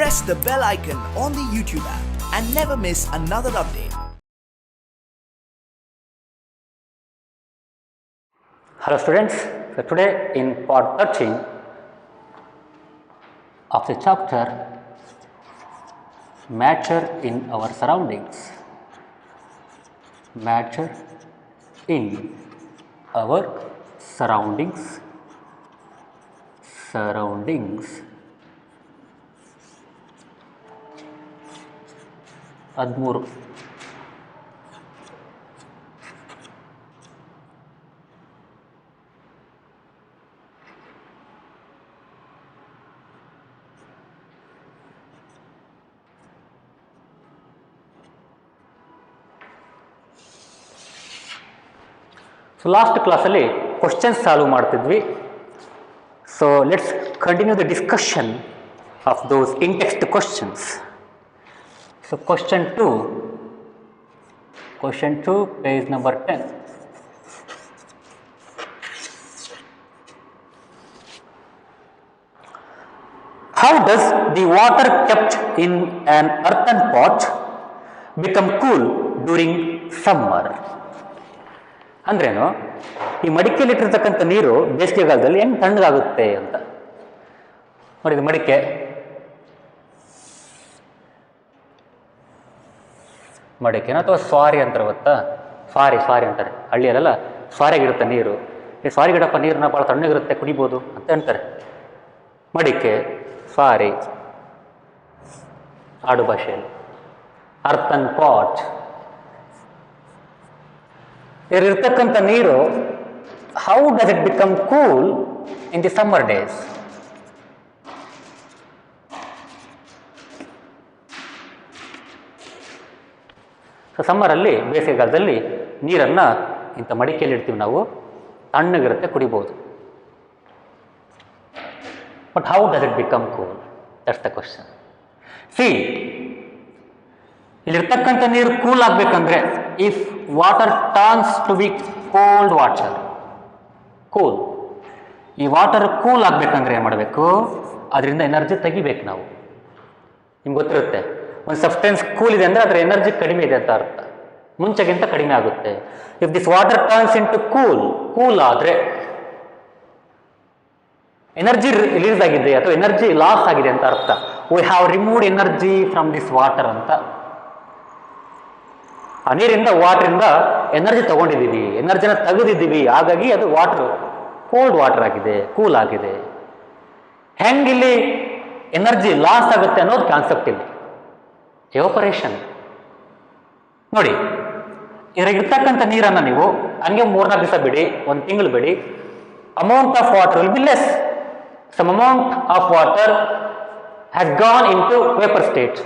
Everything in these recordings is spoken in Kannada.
press the bell icon on the YouTube app and never miss another update. Hello students, so today in part 13 of the chapter Matter in our surroundings. Matter in our surroundings. Surroundings. 13. So last class ಅಲ್ಲಿ questions ಸಾಲ್ವ್ ಮಾಡ್ತಿದ್ವಿ. So let's continue the discussion of those in-text questions. So question 2, page number 10. How does the water kept in an earthen pot become cool during summer? ಅಂದ್ರೇನು, ಈ ಮಡಿಕೆಯಲ್ಲಿಟ್ಟಿರ್ತಕ್ಕಂಥ ನೀರು ಬೇಸಿಗೆಗಾಲದಲ್ಲಿ ಹೆಂಗೆ ತಣ್ಣಗಾಗುತ್ತೆ ಅಂತ ನೋಡಿ. ಇದು ಮಡಿಕೆನ ಅಥವಾ ಸ್ವಾರಿ ಅಂತಾರೆ ಗೊತ್ತಾ? ಸ್ವಾರಿ ಅಂತಾರೆ ಹಳ್ಳಿಯಲ್ಲೆಲ್ಲ. ಸ್ವಾರಿಗಿರುತ್ತೆ ನೀರು. ಈ ಸ್ವಾರಿಗಿಡಪ್ಪ ನೀರನ್ನ ಭಾಳ ತಣ್ಣಗಿರುತ್ತೆ, ಕುಡಿಬೋದು ಅಂತ ಅಂತಾರೆ. ಮಡಿಕೆ, ಸ್ವಾರಿ ಆಡು ಭಾಷೆಯಲ್ಲಿ. ಅರ್ಥನ್ ಪಾಟ್, ಇಲ್ಲಿರ್ತಕ್ಕಂಥ ನೀರು how does it become cool in the summer days? So ಸಮ್ಮರಲ್ಲಿ, ಬೇಸಿಗೆಗಾಲದಲ್ಲಿ ನೀರನ್ನು ಇಂಥ ಮಡಿಕೆಯಲ್ಲಿ ಇಡ್ತೀವಿ ನಾವು, ತಣ್ಣಗಿರುತ್ತೆ, ಕುಡಿಬೋದು. But how does it become cool? That's the question. See, ಇಲ್ಲಿರ್ತಕ್ಕಂಥ ನೀರು ಕೂಲ್ ಆಗಬೇಕಂದ್ರೆ if water turns to be cold water, cool, ಈ ವಾಟರ್ ಕೂಲ್ ಆಗಬೇಕಂದ್ರೆ ಏನು ಮಾಡಬೇಕು? ಅದರಿಂದ ಎನರ್ಜಿ ತೆಗಿಬೇಕು ನಾವು. ನಿಮ್ಗೆ ಗೊತ್ತಿರುತ್ತೆ, ಒಂದು ಸಬ್ಸ್ಟೆನ್ಸ್ ಕೂಲ್ ಇದೆ ಅಂದರೆ ಅದರ ಎನರ್ಜಿ ಕಡಿಮೆ ಇದೆ ಅಂತ ಅರ್ಥ, ಮುಂಚೆಗಿಂತ ಕಡಿಮೆ ಆಗುತ್ತೆ. If this water turns into cool ಆದರೆ ಎನರ್ಜಿ ರಿಲೀಸ್ ಆಗಿದೆ ಅಥವಾ ಎನರ್ಜಿ ಲಾಸ್ ಆಗಿದೆ ಅಂತ ಅರ್ಥ. We have removed energy from this water ಅಂತ. ಆ ನೀರಿಂದ, ವಾಟರಿಂದ ಎನರ್ಜಿ ತಗೊಂಡಿದ್ದೀವಿ, ಎನರ್ಜಿನ ತೆಗೆದಿದ್ದೀವಿ, ಹಾಗಾಗಿ ಅದು ವಾಟರ್ ಕೋಲ್ಡ್ ವಾಟರ್ ಆಗಿದೆ, ಕೂಲ್ ಆಗಿದೆ. ಹೆಂಗಿಲ್ಲಿ ಎನರ್ಜಿ ಲಾಸ್ ಆಗುತ್ತೆ ಅನ್ನೋದು ಕಾನ್ಸೆಪ್ಟ್ ಇಲ್ಲಿ. ಎವಾಪರೇಷನ್ ನೋಡಿ, ಇದ್ರಾಗಿರ್ತಕ್ಕಂಥ ನೀರನ್ನು ನೀವು ಹಂಗೆ 3-4 ದಿವಸ ಬಿಡಿ, 1 ತಿಂಗಳು ಬಿಡಿ, amount of water will be less. Some amount of water has gone into vapour state.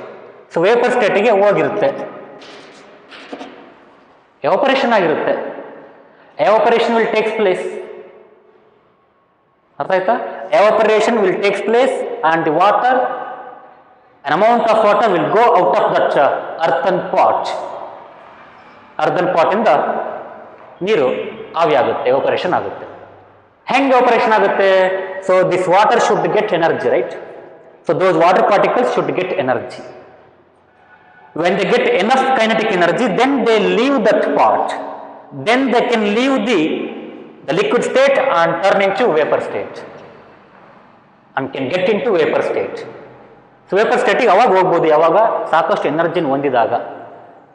So vapour ಸ್ಟೇಟಿಗೆ ಹೋಗಿರುತ್ತೆ, ಎವಾಪರೇಷನ್ ಆಗಿರುತ್ತೆ. Evaporation will takes place. ಅರ್ಥ ಆಯ್ತಾ? Evaporation will takes place and the water, an amount of water will go out of that earthen pot. earthen pot ಇಂದ ನೀರು ಆವಿ ಆಗುತ್ತೆ, ಎವಾಪರೇಷನ್ ಆಗುತ್ತೆ. ಹೆಂಗೆ ಎವಾಪರೇಷನ್ ಆಗುತ್ತೆ? So this water should get energy, right? So those water particles should get energy. When they get enough kinetic energy, then they leave that pot. Then they can leave the liquid state and turn into vapor state and can get into vapor state. So vapour ಸ್ಟೇಟಿಗೆ ಅವಾಗ ಹೋಗ್ಬೋದು, ಯಾವಾಗ ಸಾಕಷ್ಟು ಎನರ್ಜಿನ ಹೊಂದಿದಾಗ,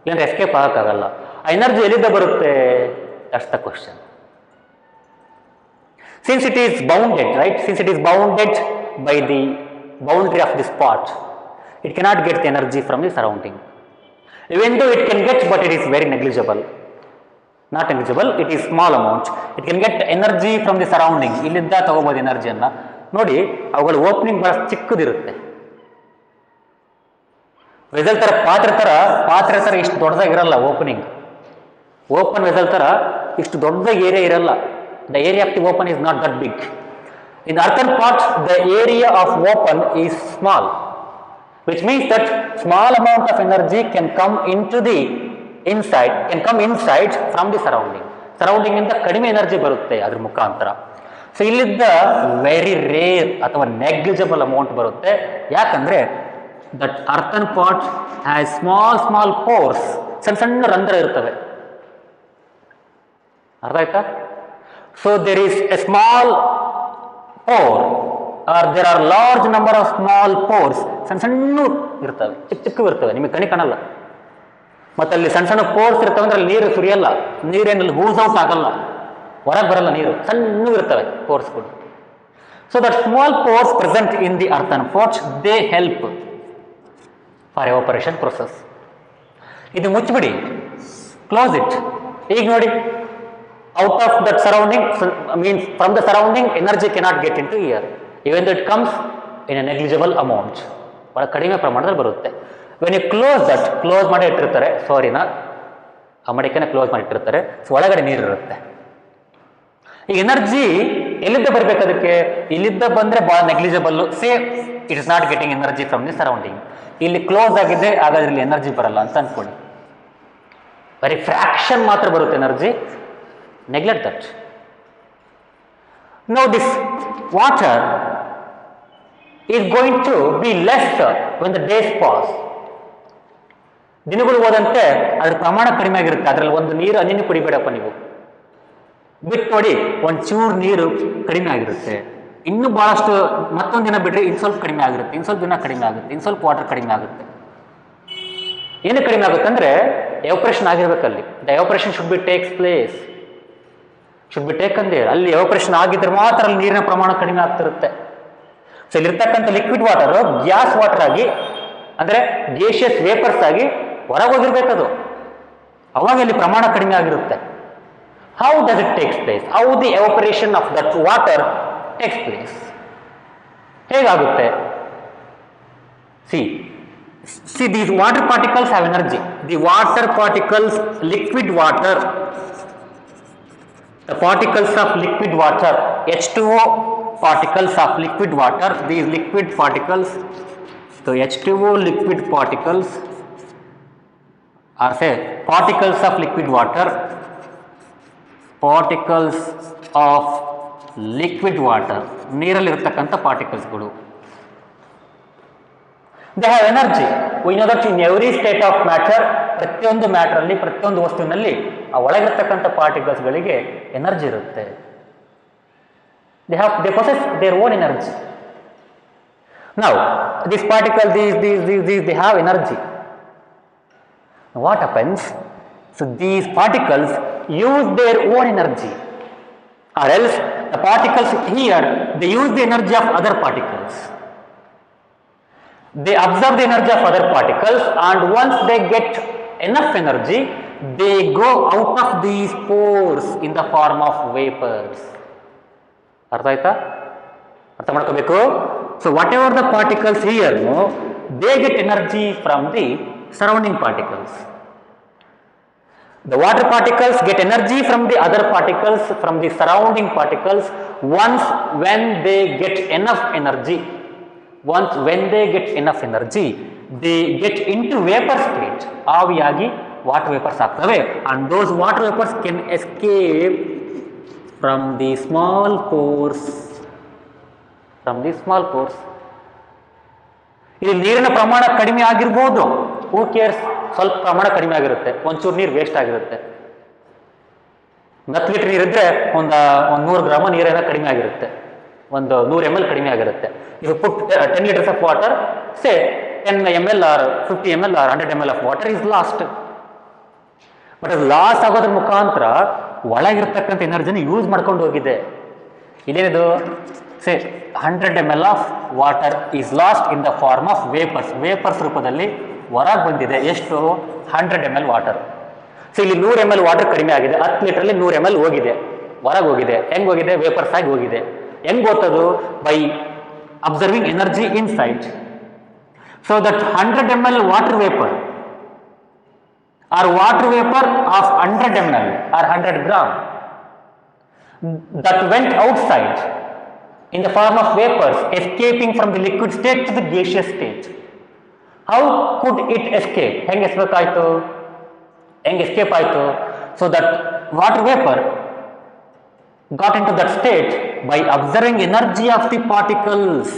ಇಲ್ಲಾಂದ್ರೆ ಎಸ್ಕೇಪ್ ಆಗೋಕ್ಕಾಗಲ್ಲ. ಆ ಎನರ್ಜಿ ಎಲ್ಲಿಂದ ಬರುತ್ತೆ? That's the question. Since it is bounded, right? Since it is bounded by the boundary of this pot, it cannot get the energy from the surrounding. Even though it can get, but it is very negligible. Not negligible, it is small amount. It can get energy from the surrounding. ಇಲ್ಲಿಂದ ತಗೋಬೋದು ಎನರ್ಜಿಯನ್ನು. ನೋಡಿ, ಅವುಗಳ ಓಪನಿಂಗ್ ಬಹಳ ಚಿಕ್ಕದಿರುತ್ತೆ. ವೆಸಲ್ ಥರ, ಪಾತ್ರೆ ಥರ ಇಷ್ಟು ದೊಡ್ಡದಾಗಿರಲ್ಲ ಓಪನಿಂಗ್. ಓಪನ್ ವೆಸಲ್ ಥರ ಇಷ್ಟು ದೊಡ್ಡದಾಗಿ ಏರಿಯಾ ಇರಲ್ಲ. The area of the open is not that big. In earthen pot the area of open is small, which means that small amount of energy can come into the inside, can come inside from the surrounding. Surrounding ಇಂದ ಕಡಿಮೆ ಎನರ್ಜಿ ಬರುತ್ತೆ ಅದ್ರ ಮುಖಾಂತರ. ಸೊ ಇಲ್ಲಿದ್ದ ವೆರಿ ರೇರ್ ಅಥವಾ ನೆಗ್ಲಿಜಿಬಲ್ ಅಮೌಂಟ್ ಬರುತ್ತೆ. ಯಾಕಂದರೆ that earthen pot has small small pores, ಸಣ್ಣ ಸಣ್ಣ ರಂಧ್ರ ಇರ್ತವೆ. ಅರ್ಥ ಆಯ್ತಾ? So there is a small pore or there are large number of small pores, ಸಣ್ಣ ಸಣ್ಣ ಇರ್ತವೆ, ಚಿಕ್ಕ ಚಿಕ್ಕ ಇರ್ತವೆ, ನಿಮಗೆ ಕಣಿ ಕಾಣಲ್ಲ. ಮತ್ತೆ ಅಲ್ಲಿ ಸಣ್ಣ ಸಣ್ಣ ಪೋರ್ಸ್ ಇರ್ತವೆ ಅಂದ್ರೆ ಅಲ್ಲಿ ನೀರು ಸುರಿಯಲ್ಲ, ನೀರೇನಲ್ಲಿ ಹೂಸ್ ಔಟ್ ಆಗಲ್ಲ, ಹೊರಗೆ ಬರಲ್ಲ ನೀರು, ಸಣ್ಣ ಇರ್ತವೆ ಪೋರ್ಸ್ಗಳು. So that small pores present in the earthen pot they help for evaporation process. ಇದು ಮುಚ್ಚಿಬಿಡಿ, ಕ್ಲೋಸ್ ಇಟ್. ಈಗ ನೋಡಿ, out of that surrounding means from the surrounding energy cannot get into here even that comes in a negligible amount, ಬಹಳ ಕಡಿಮೆ ಪ್ರಮಾಣದಲ್ಲಿ ಬರುತ್ತೆ. When you close that, close ಮಾಡಿ ಇಟ್ಟಿರ್ತಾರೆ, ಸಾರಿನ ಆ ಮಡಿಕೆನ ಕ್ಲೋಸ್ ಮಾಡಿ ಇಟ್ಟಿರ್ತಾರೆ, ಸೊ ಒಳಗಡೆ ನೀರಿರುತ್ತೆ. ಈ ಎನರ್ಜಿ ಎಲ್ಲಿದ್ದ ಬರಬೇಕು? ಅದಕ್ಕೆ ಇಲ್ಲಿದ್ದ ಬಂದ್ರೆ ಬಹಳ negligible, safe, it is not getting energy from the surrounding. ಇಲ್ಲಿ ಕ್ಲೋಸ್ ಆಗಿದೆ, ಹಾಗಾದ್ರೆ ಇಲ್ಲಿ ಎನರ್ಜಿ ಬರಲ್ಲ ಅಂತ ಅನ್ಕೊಳ್ಳಿ. ಬರೀ ಫ್ರಾಕ್ಷನ್ ಮಾತ್ರ ಬರುತ್ತೆ energy, neglect that. Now this water is going to be less when the days pass. ದಿನಗಳು ಹೋದಂತೆ ಅದ್ರ ಪ್ರಮಾಣ ಕಡಿಮೆ ಆಗಿರುತ್ತೆ. ಅದರಲ್ಲಿ ಒಂದು ನೀರು ಹನಿನೂ ಕುಡಿಬೇಡಪ್ಪ ನೀವು, ಬಿಟ್ಟು ನೋಡಿ ಒಂಚೂರು ನೀರು ಕಡಿಮೆ ಆಗಿರುತ್ತೆ. ಇನ್ನೂ ಬಹಳಷ್ಟು ಮತ್ತೊಂದು ದಿನ ಬಿಟ್ಟರೆ ಇನ್ನು ಸ್ವಲ್ಪ ಕಡಿಮೆ ಆಗಿರುತ್ತೆ, ಇನ್ನು ಸ್ವಲ್ಪ ದಿನ ಕಡಿಮೆ ಆಗುತ್ತೆ, ಇನ್ನು ಸ್ವಲ್ಪ ವಾಟರ್ ಕಡಿಮೆ ಆಗುತ್ತೆ. ಏನು ಕಡಿಮೆ ಆಗುತ್ತೆ ಅಂದರೆ ಎವಾಪರೇಷನ್ ಆಗಿರ್ಬೇಕಲ್ಲಿ. The evaporation should be takes place, should be take ಅಂದೇ. ಅಲ್ಲಿ ಎವಾಪರೇಷನ್ ಆಗಿದ್ರೆ ಮಾತ್ರ ಅಲ್ಲಿ ನೀರಿನ ಪ್ರಮಾಣ ಕಡಿಮೆ ಆಗ್ತಿರುತ್ತೆ. ಸೊ ಇಲ್ಲಿರ್ತಕ್ಕಂಥ ಲಿಕ್ವಿಡ್ ವಾಟರ್ ಗ್ಯಾಸ್ ವಾಟರ್ ಆಗಿ, ಅಂದರೆ ಗೇಷಿಯಸ್ ವೇಪರ್ಸ್ ಆಗಿ ಹೊರಗೆ ಹೋಗಿರ್ಬೇಕದು, ಅವಾಗ ಅಲ್ಲಿ ಪ್ರಮಾಣ ಕಡಿಮೆ ಆಗಿರುತ್ತೆ. How does it take place? How the evaporation of that water takes place? ಹೇಗಾಗುತ್ತೆ? See these water particles have energy. The water particles, liquid water, the particles of liquid water, H2O particles of liquid water, these liquid particles, so H2O liquid particles are say particles of liquid water, particles of liquid water, ನೀರಲ್ಲಿರ್ತಕ್ಕಂಥ ಪಾರ್ಟಿಕಲ್ಸ್ಗಳು. They have energy. We know that in every state of matter, ಪ್ರತಿಯೊಂದು ಮ್ಯಾಟರಲ್ಲಿ, ಪ್ರತಿಯೊಂದು ವಸ್ತುವಿನಲ್ಲಿ ಆ ಒಳಗಿರ್ತಕ್ಕಂಥ ಪಾರ್ಟಿಕಲ್ಸ್ಗಳಿಗೆ ಎನರ್ಜಿ ಇರುತ್ತೆ. They possess their own energy. Now this particle, they have energy. What happens? So these particles use their own energy, or else the particles here, they use the energy of other particles. They absorb the energy of other particles, and once they get enough energy, they go out of these pores in the form of vapors. ಅರ್ಥ ಆಯ್ತಾ? ಅರ್ಥ ಮಾಡ್ಕೋಬೇಕು. So whatever the particles here, they get energy from the surrounding particles. The water particles get energy from the other particles, from the surrounding particles, once when they get enough energy. Once when they get enough energy, they get into vapor state. ಆವಿಯಾಗಿ water vapors ಆಗ್ತವೆ, and those water vapors can escape from the small pores. From the small pores. ಇಲ್ಲಿ ನೀರಿನ ಪ್ರಮಾಣ ಕಡಿಮೆ ಆಗಿರ್ಬೋದು, ಹೂ ಕೇರ್ಸ್, ಸ್ವಲ್ಪ ಪ್ರಮಾಣ ಕಡಿಮೆ ಆಗಿರುತ್ತೆ, ಒಂಚೂರು ನೀರು ವೇಸ್ಟ್ ಆಗಿರುತ್ತೆ. 10 ಲೀಟರ್ ನೀರಿದ್ರೆ ಒಂದು 100 ಗ್ರಾಮ ನೀರೇನ ಕಡಿಮೆ ಆಗಿರುತ್ತೆ, ಒಂದು 100 ml ಕಡಿಮೆ ಆಗಿರುತ್ತೆ. If put 10 litres of water, say 10 ml or 50 ml or 100 ml of water is lost. But ಅದು ಲಾಸ್ ಆಗೋದ್ರ ಮುಖಾಂತರ ಒಳಗಿರ್ತಕ್ಕಂಥ ಎನರ್ಜಿನ ಯೂಸ್ ಮಾಡ್ಕೊಂಡು ಹೋಗಿದೆ. ಇಲ್ಲೇನಿದು, say 100 ml of water is lost in the form of vapours. Vapours ರೂಪದಲ್ಲಿ ಹೊರಗೆ ಬಂದಿದೆ. ಎಷ್ಟು? 100 ml ವಾಟರ್. ಸೊ ಇಲ್ಲಿ 100 ml ವಾಟರ್ ಕಡಿಮೆ ಆಗಿದೆ, 10 ಲೀಟರ್ಲಿ 100 ml ಹೋಗಿದೆ, ಹೊರಗೆ ಹೋಗಿದೆ. ಹೆಂಗೆ ಹೋಗಿದೆ? ವೇಪರ್ಸ್ ಆಗಿ ಹೋಗಿದೆ. ಹೆಂಗೆ ಗೊತ್ತದು? By absorbing energy inside. So that 100 ml water vapour or water vapour of 100 ml or 100 gram that went outside in the form of vapors, escaping from the liquid state to the gaseous state. How could it escape? ಹೆಂಗೆ ಎಸ್ಕೇಪ್ ಆಯಿತು? ಹೆಂಗೆ ಎಸ್ಕೇಪ್ ಆಯಿತು? So that water vapour got into that state by observing energy of the particles.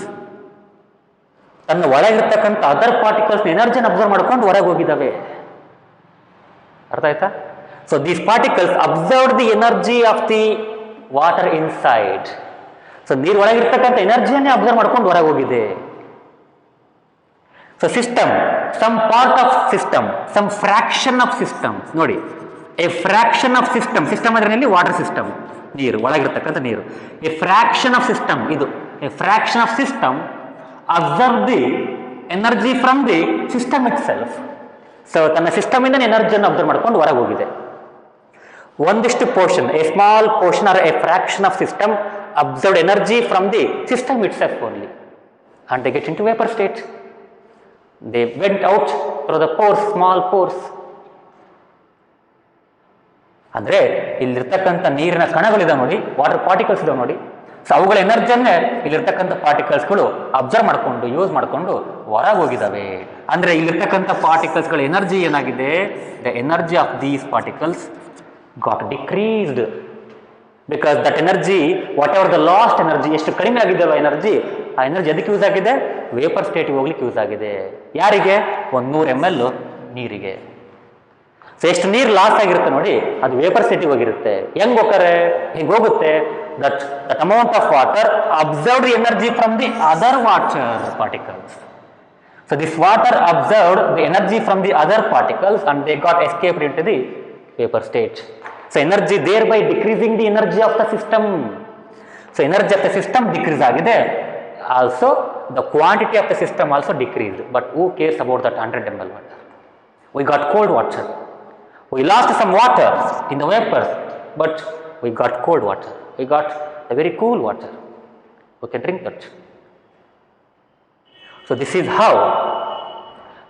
ತನ್ನ ಒಳಗಿರ್ತಕ್ಕಂಥ ಅದರ್ ಪಾರ್ಟಿಕಲ್ಸ್ ಎನರ್ಜಿನ ಅಬ್ಸರ್ವ್ ಮಾಡ್ಕೊಂಡು ಹೊರಗೆ ಹೋಗಿದ್ದಾವೆ. ಅರ್ಥ ಆಯ್ತಾ? So these particles absorb the energy of the water inside. So ನೀರು ಒಳಗಿರ್ತಕ್ಕಂಥ ಎನರ್ಜಿಯನ್ನೇ ಅಬ್ಸರ್ವ್ ಮಾಡ್ಕೊಂಡು ಹೊರಗೆ ಹೋಗಿದೆ. So system, some part of system, some fraction of system. ನೋಡಿ, a fraction of system, system ಅದರಲ್ಲಿ ವಾಟರ್ ಸಿಸ್ಟಮ್, ನೀರು ಒಳಗಿರ್ತಕ್ಕಂಥ ನೀರು. ಎ ಫ್ರಾಕ್ಷನ್ ಆಫ್ ಸಿಸ್ಟಮ್, ಇದು a fraction of system absorb the energy from the system it self. So ತನ್ನ ಸಿಸ್ಟಮ್ ಇಂದ ಎನರ್ಜಿಯನ್ನು ಅಬ್ಸರ್ವ್ ಮಾಡ್ಕೊಂಡು ಹೊರಗೆ ಹೋಗಿದೆ. ಒಂದಿಷ್ಟು portion, a small portion or a fraction of system absorbed energy from the system itself only and they get into vapour state. They went out through the pores, small pores. ಅಂದ್ರೆ ಇಲ್ಲಿರ್ತಕ್ಕಂಥ ನೀರಿನ ಕಣಗಳಿದಾವೆ ನೋಡಿ, ವಾಟರ್ ಪಾರ್ಟಿಕಲ್ಸ್ ಇದಾವೆ ನೋಡಿ. ಸೊ ಅವುಗಳ ಎನರ್ಜಿಯನ್ನೇ ಇಲ್ಲಿರ್ತಕ್ಕಂಥ ಪಾರ್ಟಿಕಲ್ಸ್ಗಳು ಅಬ್ಸರ್ವ್ ಮಾಡಿಕೊಂಡು ಯೂಸ್ ಮಾಡಿಕೊಂಡು ಹೊರಗೆ ಹೋಗಿದ್ದಾವೆ. ಅಂದ್ರೆ ಇಲ್ಲಿರ್ತಕ್ಕಂಥ ಪಾರ್ಟಿಕಲ್ಸ್ಗಳ ಎನರ್ಜಿ ಏನಾಗಿದೆ, the energy of these particles got decreased because that energy, what ever the last energy, ಎಷ್ಟು ಕಡಿಮೆ ಆಗಿದ್ದಾವೆ ಎನರ್ಜಿ, ಆ ಎನರ್ಜಿ ಅದಕ್ಕೆ ಯೂಸ್ ಆಗಿದೆ, ವೇಪರ್ ಸ್ಟೇಟಿಗೆ ಹೋಗ್ಲಿಕ್ಕೆ ಯೂಸ್ ಆಗಿದೆ. ಯಾರಿಗೆ? 100 ml ನೀರಿಗೆ. ಸೊ ಎಷ್ಟು ನೀರು ಲಾಸ್ ಆಗಿರುತ್ತೆ ನೋಡಿ, ಅದು ವೇಪರ್ ಸ್ಟೇಟಿಗೆ ಹೋಗಿರುತ್ತೆ. ಹೆಂಗ್ ಹೋಗ್ತಾರೆ? ಹಿಂಗೆ ಹೋಗುತ್ತೆ. That amount of water absorbed energy from the other water particles. So this water absorbed the energy from the other particles and they got escaped into the vapour state. So energy there by decreasing the energy of the system. So energy of the system decrease ಆಗಿದೆ. Also the quantity of the system also decreased. But who cares about that 100 ml water? We got cold water. We lost some water in the vapors, but we got cold water. We got a very cool water. We can drink that. So this is how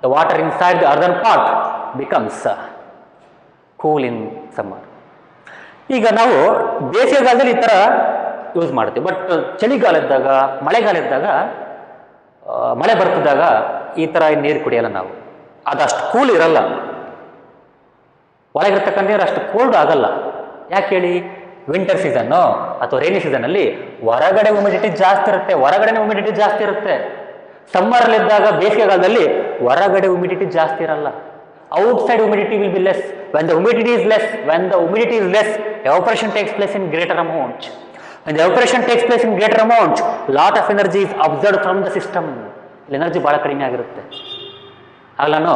the water inside the earthen pot becomes cool in summer. ಈಗ ನಾವು ಬೇಸಿಗೆಗಾಲದಲ್ಲಿ ಈ ಥರ ಯೂಸ್ ಮಾಡ್ತೀವಿ. ಬಟ್ ಚಳಿಗಾಲ ಇದ್ದಾಗ, ಮಳೆಗಾಲ ಇದ್ದಾಗ, ಮಳೆ ಬರ್ತಿದ್ದಾಗ ಈ ಥರ ನೀರು ಕುಡಿಯಲ್ಲ ನಾವು. ಅದಷ್ಟು ಕೂಲ್ ಇರಲ್ಲ, ಒಳಗಿರ್ತಕ್ಕಂಥ ನೀರು ಅಷ್ಟು ಕೋಲ್ಡ್ ಆಗಲ್ಲ. ಯಾಕೆ ಹೇಳಿ? ವಿಂಟರ್ ಸೀಸನ್ನು ಅಥವಾ ರೈನಿ ಸೀಸನಲ್ಲಿ ಹೊರಗಡೆ ಹ್ಯುಮಿಡಿಟಿ ಜಾಸ್ತಿ ಇರುತ್ತೆ, ಹೊರಗಡೆ ಹ್ಯುಮಿಡಿಟಿ ಜಾಸ್ತಿ ಇರುತ್ತೆ. ಸಮ್ಮರಲ್ಲಿದ್ದಾಗ, ಬೇಸಿಗೆಗಾಲದಲ್ಲಿ ಹೊರಗಡೆ ಹ್ಯುಮಿಡಿಟಿ ಜಾಸ್ತಿ ಇರಲ್ಲ. Outside humidity will be less. When the humidity is less, when the humidity is less, evaporation takes place in greater amount. When the evaporation takes place in greater amount, lot of energy is absorbed from the system. ಇಲ್ಲಿ ಎನರ್ಜಿ ಭಾಳ ಕಡಿಮೆ ಆಗಿರುತ್ತೆ. ಆಗ ನಾನು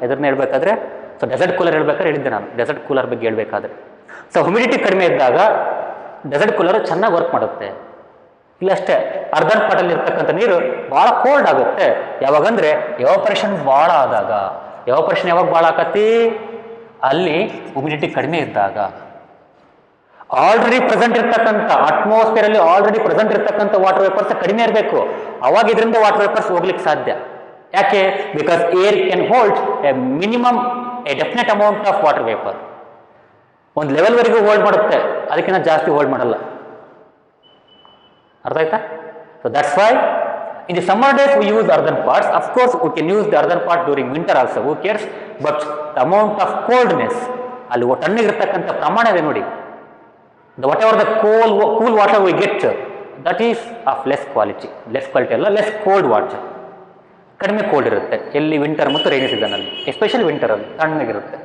ಎದುರನ್ನ ಹೇಳ್ಬೇಕಾದ್ರೆ, ಸೊ ಡೆಸರ್ಟ್ ಕೂಲರ್ ಹೇಳ್ಬೇಕಾದ್ರೆ ಹೇಳಿದ್ದೆ ನಾನು, ಡೆಸರ್ಟ್ ಕೂಲರ್ ಬಗ್ಗೆ ಹೇಳ್ಬೇಕಾದ್ರೆ. ಸೊ ಹ್ಯುಮಿಡಿಟಿ ಕಡಿಮೆ ಇದ್ದಾಗ ಡೆಸರ್ಟ್ ಕೂಲರ್ ಚೆನ್ನಾಗಿ ವರ್ಕ್ ಮಾಡುತ್ತೆ. ಇಲ್ಲಷ್ಟೇ ಅರ್ಧನ್ ಪಾಟಲ್ಲಿ ಇರ್ತಕ್ಕಂಥ ನೀರು ಭಾಳ ಕೋಲ್ಡ್ ಆಗುತ್ತೆ. ಯಾವಾಗಂದ್ರೆ ಎವಾಪರೇಷನ್ ಭಾಳ ಆದಾಗ. ಎವಾಪರೇಷನ್ ಯಾವಾಗ ಭಾಳ ಆಕತಿ? ಅಲ್ಲಿ ಹ್ಯುಮಿಡಿಟಿ ಕಡಿಮೆ ಇದ್ದಾಗ. ಆಲ್ರೆಡಿ ಪ್ರೆಸೆಂಟ್ ಇರ್ತಕ್ಕಂಥ ಅಟ್ಮಾಸ್ಫಿಯರ್ ಅಲ್ಲಿ ಆಲ್ರೆಡಿ ಪ್ರೆಸೆಂಟ್ ಇರ್ತಕ್ಕಂಥ ವಾಟರ್ ವೇಪರ್ಸ್ ಕಡಿಮೆ ಇರಬೇಕು. ಅವಾಗ ಇದರಿಂದ ವಾಟರ್ ವೇಪರ್ಸ್ ಹೋಗ್ಲಿಕ್ಕೆ ಸಾಧ್ಯ. ಯಾಕೆ? Because air can hold a minimum, a definite amount of water vapour. ಒಂದು ಲೆವೆಲ್ವರೆಗೂ ಹೋಲ್ಡ್ ಮಾಡುತ್ತೆ, ಅದಕ್ಕಿಂತ ಜಾಸ್ತಿ ಹೋಲ್ಡ್ ಮಾಡಲ್ಲ. ಅರ್ಥ ಆಯ್ತಾ? So that's why in the summer days we use earthen pots. Of course we can use the earthen pot during winter also, who cares? But the amount of coldness, ಅಲ್ಲಿ ತಣ್ಣಗಿರ್ತಕ್ಕಂಥ ಪ್ರಮಾಣ ಇದೆ ನೋಡಿ. Whatever the cool water we get, that is of less quality ಅಲ್ಲ, ಲೆಸ್ ಕೋಲ್ಡ್ ವಾಟರ್. ಕಡಿಮೆ ಕೋಲ್ಡ್ ಇರುತ್ತೆ ಎಲ್ಲಿ? ವಿಂಟರ್ ಮತ್ತು ರೈನಿ ಸೀಸನಲ್ಲಿ, ಎಸ್ಪೆಷಲಿ ವಿಂಟರಲ್ಲಿ ತಣ್ಣಗಿರುತ್ತೆ.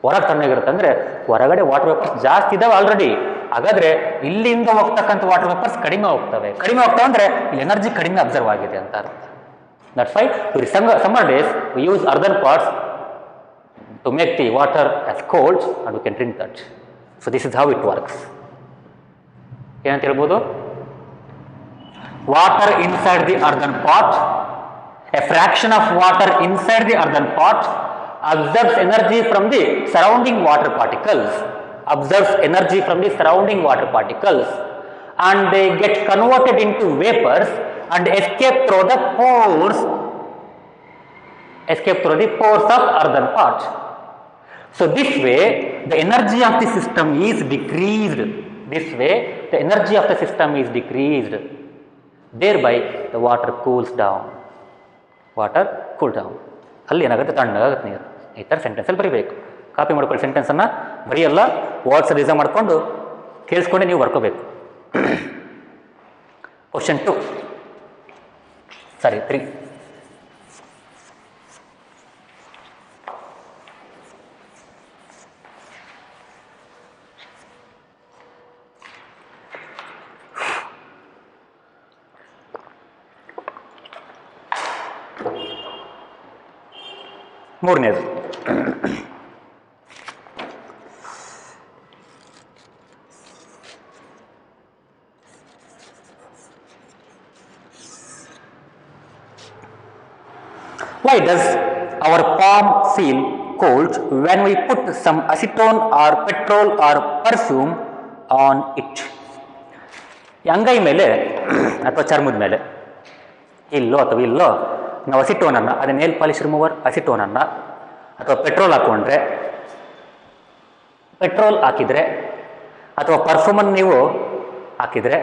ಹೊರಗೆ ತಣ್ಣಗಿರುತ್ತೆ ಅಂದರೆ ಹೊರಗಡೆ ವಾಟರ್ ವೇಪರ್ಸ್ ಜಾಸ್ತಿ ಇದಾವೆ ಆಲ್ರೆಡಿ. ಹಾಗಾದ್ರೆ ಇಲ್ಲಿಂದ ಹೋಗ್ತಕ್ಕಂಥ ವಾಟರ್ ವೇಪರ್ಸ್ ಕಡಿಮೆ ಹೋಗ್ತವೆ. ಕಡಿಮೆ ಹೋಗ್ತವೆ ಅಂದರೆ ಇಲ್ಲಿ ಎನರ್ಜಿ ಕಡಿಮೆ ಅಬ್ಸರ್ವ್ ಆಗಿದೆ ಅಂತ ಅರ್ಥ. That's why during summer days we use earthen pots to make the water as cold and we can drink that. So this is how it works. ಏನಂತ ಹೇಳ್ಬೋದು? Water inside the earthen pot, a fraction of water inside the earthen pot absorbs energy from the surrounding water particles, and they get converted into vapors and escape through the pores of earthen pot. So this way the energy of the system is decreased. Thereby the water cools down. ಅಲ್ಲಿ ಏನಾಗುತ್ತೆ? ತಣ್ಣಗಾಗುತ್ತೆ ನೀರು. ಈ ಥರ ಸೆಂಟೆನ್ಸಲ್ಲಿ ಬರೀಬೇಕು. ಕಾಪಿ ಮಾಡ್ಕೊಳ್ಳಿ ಸೆಂಟೆನ್ಸನ್ನು, ಬರೆಯಲ್ಲ, ವರ್ಡ್ಸ್ ರಿಸರ್ವ್ ಮಾಡಿಕೊಂಡು ಕೇಳಿಸ್ಕೊಂಡೆ ನೀವು ಬರ್ಕೋಬೇಕು. Question 2, 3. ಮೂರನೇದು, why does our palm feel cold when we put some acetone or petrol or perfume on it? ಈ ಅಂಗೈ ಮೇಲೆ ಅಥವಾ ಚರ್ಮದ ಮೇಲೆ ಇಲ್ಲೋ ಅಥವಾ ಇಲ್ಲೋ ನಾವು ಅಸಿಟೋನನ್ನು, ಅದೇ ನೇಲ್ ಪಾಲಿಶ್ ರಿಮೂವರ್ ಅಸಿಟೋನನ್ನು ಅಥವಾ ಪೆಟ್ರೋಲ್ ಹಾಕಿದರೆ ಅಥವಾ ಪರ್ಫ್ಯೂಮನ್ನು ನೀವು ಹಾಕಿದರೆ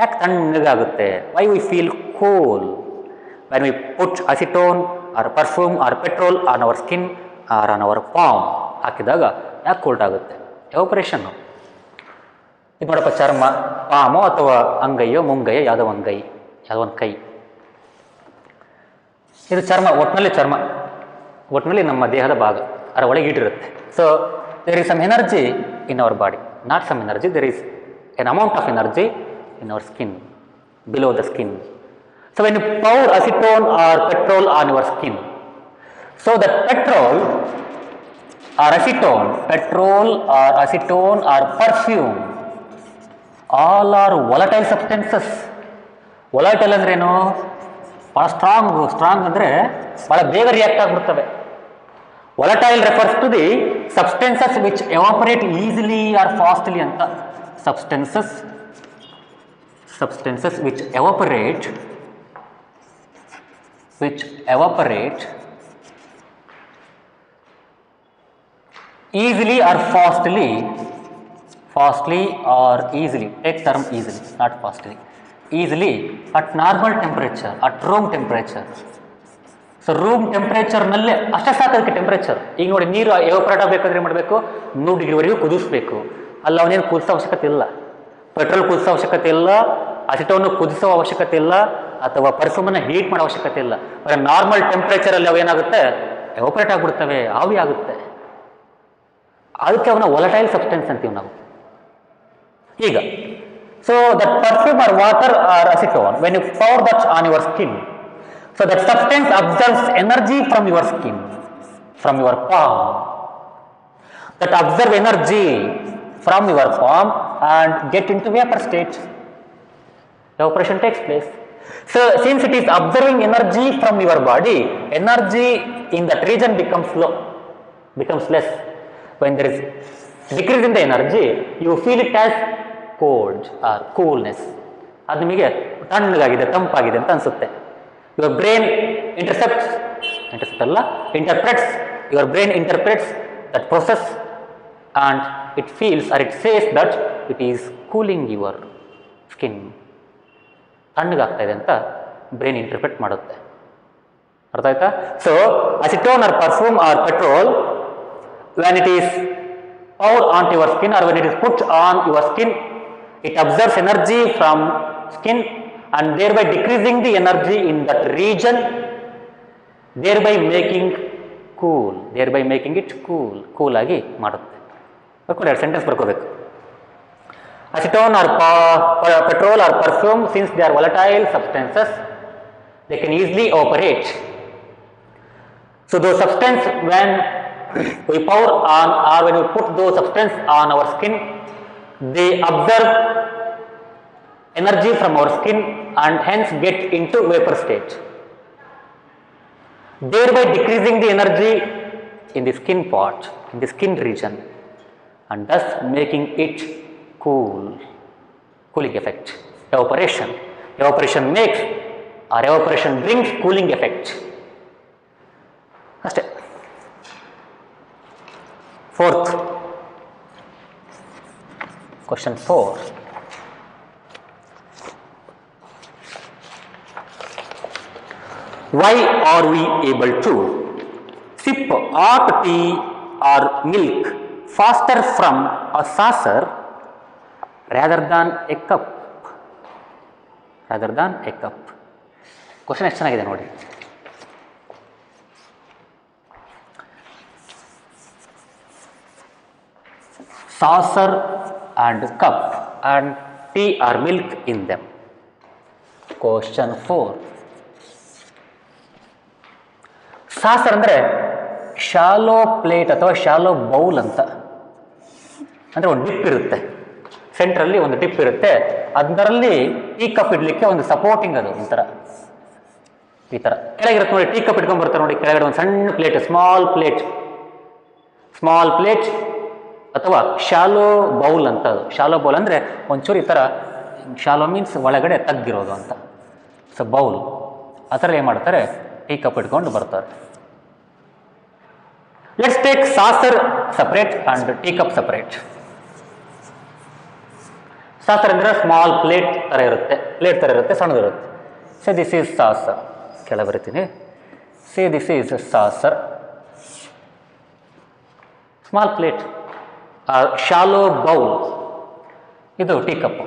ಯಾಕೆ ತಣ್ಣಗಾಗುತ್ತೆ? Why we feel cool when we put acetone or perfume or petrol on our skin or on our palm ಹಾಕಿದಾಗ ಯಾಕೆ ಕೋಲ್ಡ್ ಆಗುತ್ತೆ? ಎವಾಪರೇಷನ್ನು. ಇದು ನೋಡಪ್ಪ, ಚರ್ಮ, ಪಾಮೋ ಅಥವಾ ಅಂಗೈಯೋ ಮುಂಗೈಯೋ ಯಾವುದೋ ಒಂದು ಕೈ. ಇದು ಚರ್ಮ, ಒಟ್ಟಿನಲ್ಲಿ ನಮ್ಮ ದೇಹದ ಭಾಗ, ಅದರ ಒಳಗೆ ಇಟ್ಟಿರುತ್ತೆ. So there is some energy in our body, not some energy, there is an amount of energy in our skin, below the skin. So when you pour acetone or petrol on your skin, so that petrol or acetone or perfume, all are volatile substances. Volatile ಅಂದ್ರೆ ಏನು? ಭಾಳ ಸ್ಟ್ರಾಂಗ್ ಅಂದರೆ ಭಾಳ ಬೇಗ react ಆಗಿಬಿಡ್ತವೆ. Volatile refers to the substances which evaporate easily or fastly ಅಂತ. Substances which evaporate easily or fastly or easily, take term easily, not fastly, easily at normal temperature, at room temperature. So room ಟೆಂಪ್ರೇಚರ್ನಲ್ಲೇ ಅಷ್ಟೇ ಸಾಕು ಅದಕ್ಕೆ ಟೆಂಪ್ರೇಚರ್. ಈಗ ನೋಡಿ, ನೀರು ಎವಾಪರೇಟ್ ಆಗಬೇಕಾದ್ರೆ ಏನು ಮಾಡಬೇಕು? 100 ಡಿಗ್ರಿವರೆಗೂ ಕುದಿಸ್ಬೇಕು. ಅಲ್ಲ, ಅವನೇನು ಕುದಿಸೋ ಅವಶ್ಯಕತೆ ಇಲ್ಲ, ಪೆಟ್ರೋಲ್ ಕುದಿಸೋ ಅವಶ್ಯಕತೆ ಇಲ್ಲ, ಅಸಿಟೋನು ಕುದಿಸೋ ಅವಶ್ಯಕತೆ ಇಲ್ಲ, ಅಥವಾ ಪರ್ಫ್ಯೂಮನ್ನು ಹೀಟ್ ಮಾಡೋ ಅವಶ್ಯಕತೆ ಇಲ್ಲ. ಬರೀ ನಾರ್ಮಲ್ ಟೆಂಪ್ರೇಚರಲ್ಲಿ ಅವೇನಾಗುತ್ತೆ? ಎವಾಪರೇಟ್ ಆಗಿಬಿಡ್ತವೆ, ಆವಿ ಆಗುತ್ತೆ. ಅದಕ್ಕೆ ಅವನ್ನ ವೊಲಟೈಲ್ ಸಬ್ಸ್ಟೆನ್ಸ್ ಅಂತೀವಿ ನಾವು. ಈಗ so that perfume or water or acetone, when you pour that on your skin, so that substance absorbs energy from your skin, from your palm. That absorb energy from your palm and get into vapor state. Evaporation takes place. So since it is absorbing energy from your body, energy in that region becomes low, becomes less. When there is decrease in the energy, you feel it as cold or coolness. ಅದು ನಿಮಗೆ ತಣ್ಣಗಾಗಿದೆ, ತಂಪಾಗಿದೆ ಅಂತ ಅನಿಸುತ್ತೆ. Your brain interprets, your brain interprets that process and it feels or it says that it is cooling your skin. ತಣ್ಣಗಾಗ್ತಾ ಇದೆ ಅಂತ ಬ್ರೈನ್ ಇಂಟರ್ಪ್ರೆಟ್ ಮಾಡುತ್ತೆ. ಅರ್ಥ ಆಯ್ತಾ? So acetone or perfume or petrol, when it is poured onto your skin or when it is put on your skin, it absorbs energy from skin and thereby decreasing the energy in that region, thereby making it cool ಆಗಿ ಮಾಡುತ್ತೆ. ಬರ್ಕೊಳ್ಳಿ, sentence ಬರ್ಕೋಬೇಕು. Acetone or petrol or perfume, since they are volatile substances, they can easily evaporate. So those substances, when we pour on or when we put those substances on our skin, they absorb energy from our skin and hence get into vapor state, thereby decreasing the energy in the skin part, in the skin region, and thus making it cooling effect. Evaporation makes or evaporation brings cooling effect. ಅಷ್ಟೇ. Fourth, question 4. Why are we able to sip hot tea or milk faster from a saucer rather than a cup? Question ಎಷ್ಟು ಚೆನ್ನಾಗಿದೆ ನೋಡಿ. Saucer and cup and tea or milk in them. Question 4. Saucer ಅಂದರೆ ಶಾಲೋ ಪ್ಲೇಟ್ ಅಥವಾ ಶಾಲೋ ಬೌಲ್ ಅಂತ, ಅಂದರೆ ಒಂದು ಡಿಪ್ ಇರುತ್ತೆ, ಸೆಂಟ್ರಲ್ಲಿ ಒಂದು ಡಿಪ್ ಇರುತ್ತೆ, ಅದರಲ್ಲಿ ಟೀ ಕಪ್ ಇಡಲಿಕ್ಕೆ ಒಂದು ಸಪೋರ್ಟಿಂಗ್ ಅದು ಒಂಥರ ಈ ಥರ ಕೆಳಗಿರುತ್ತೆ ನೋಡಿ. ಟೀ ಕಪ್ ಇಟ್ಕೊಂಡು ಬರ್ತಾರೆ ನೋಡಿ, ಕೆಳಗಡೆ ಒಂದು ಸಣ್ಣ ಪ್ಲೇಟ್, ಸ್ಮಾಲ್ ಪ್ಲೇಟ್ ಅಥವಾ ಶಾಲೋ ಬೌಲ್ ಅಂತ. ಅದು ಶಾಲೋ ಬೌಲ್ ಅಂದರೆ ಒಂಚೂರು ಈ ಥರ, ಶಾಲೋ ಮೀನ್ಸ್ ಒಳಗಡೆ ತಗ್ಗಿರೋದು ಅಂತ. ಸೊ ಬೌಲ್ ಆ ಥರ ಏನು ಮಾಡ್ತಾರೆ, ಟೀ ಕಪ್ ಇಟ್ಕೊಂಡು ಬರ್ತಾರೆ. Let's take saucer separate and tea cup separate. Saucer ಅಂದರೆ ಸ್ಮಾಲ್ ಪ್ಲೇಟ್ ಥರ ಇರುತ್ತೆ, ಸಣ್ಣದಿರುತ್ತೆ. ಸೇ ದಿಸ್ ಈಸ್ ಸಾಸರ್, ಕೆಳಗೆ ಬರಿತೀನಿ. Say this is saucer, small plate. Shallow bowl, ಇದು ಟೀ ಕಪ್.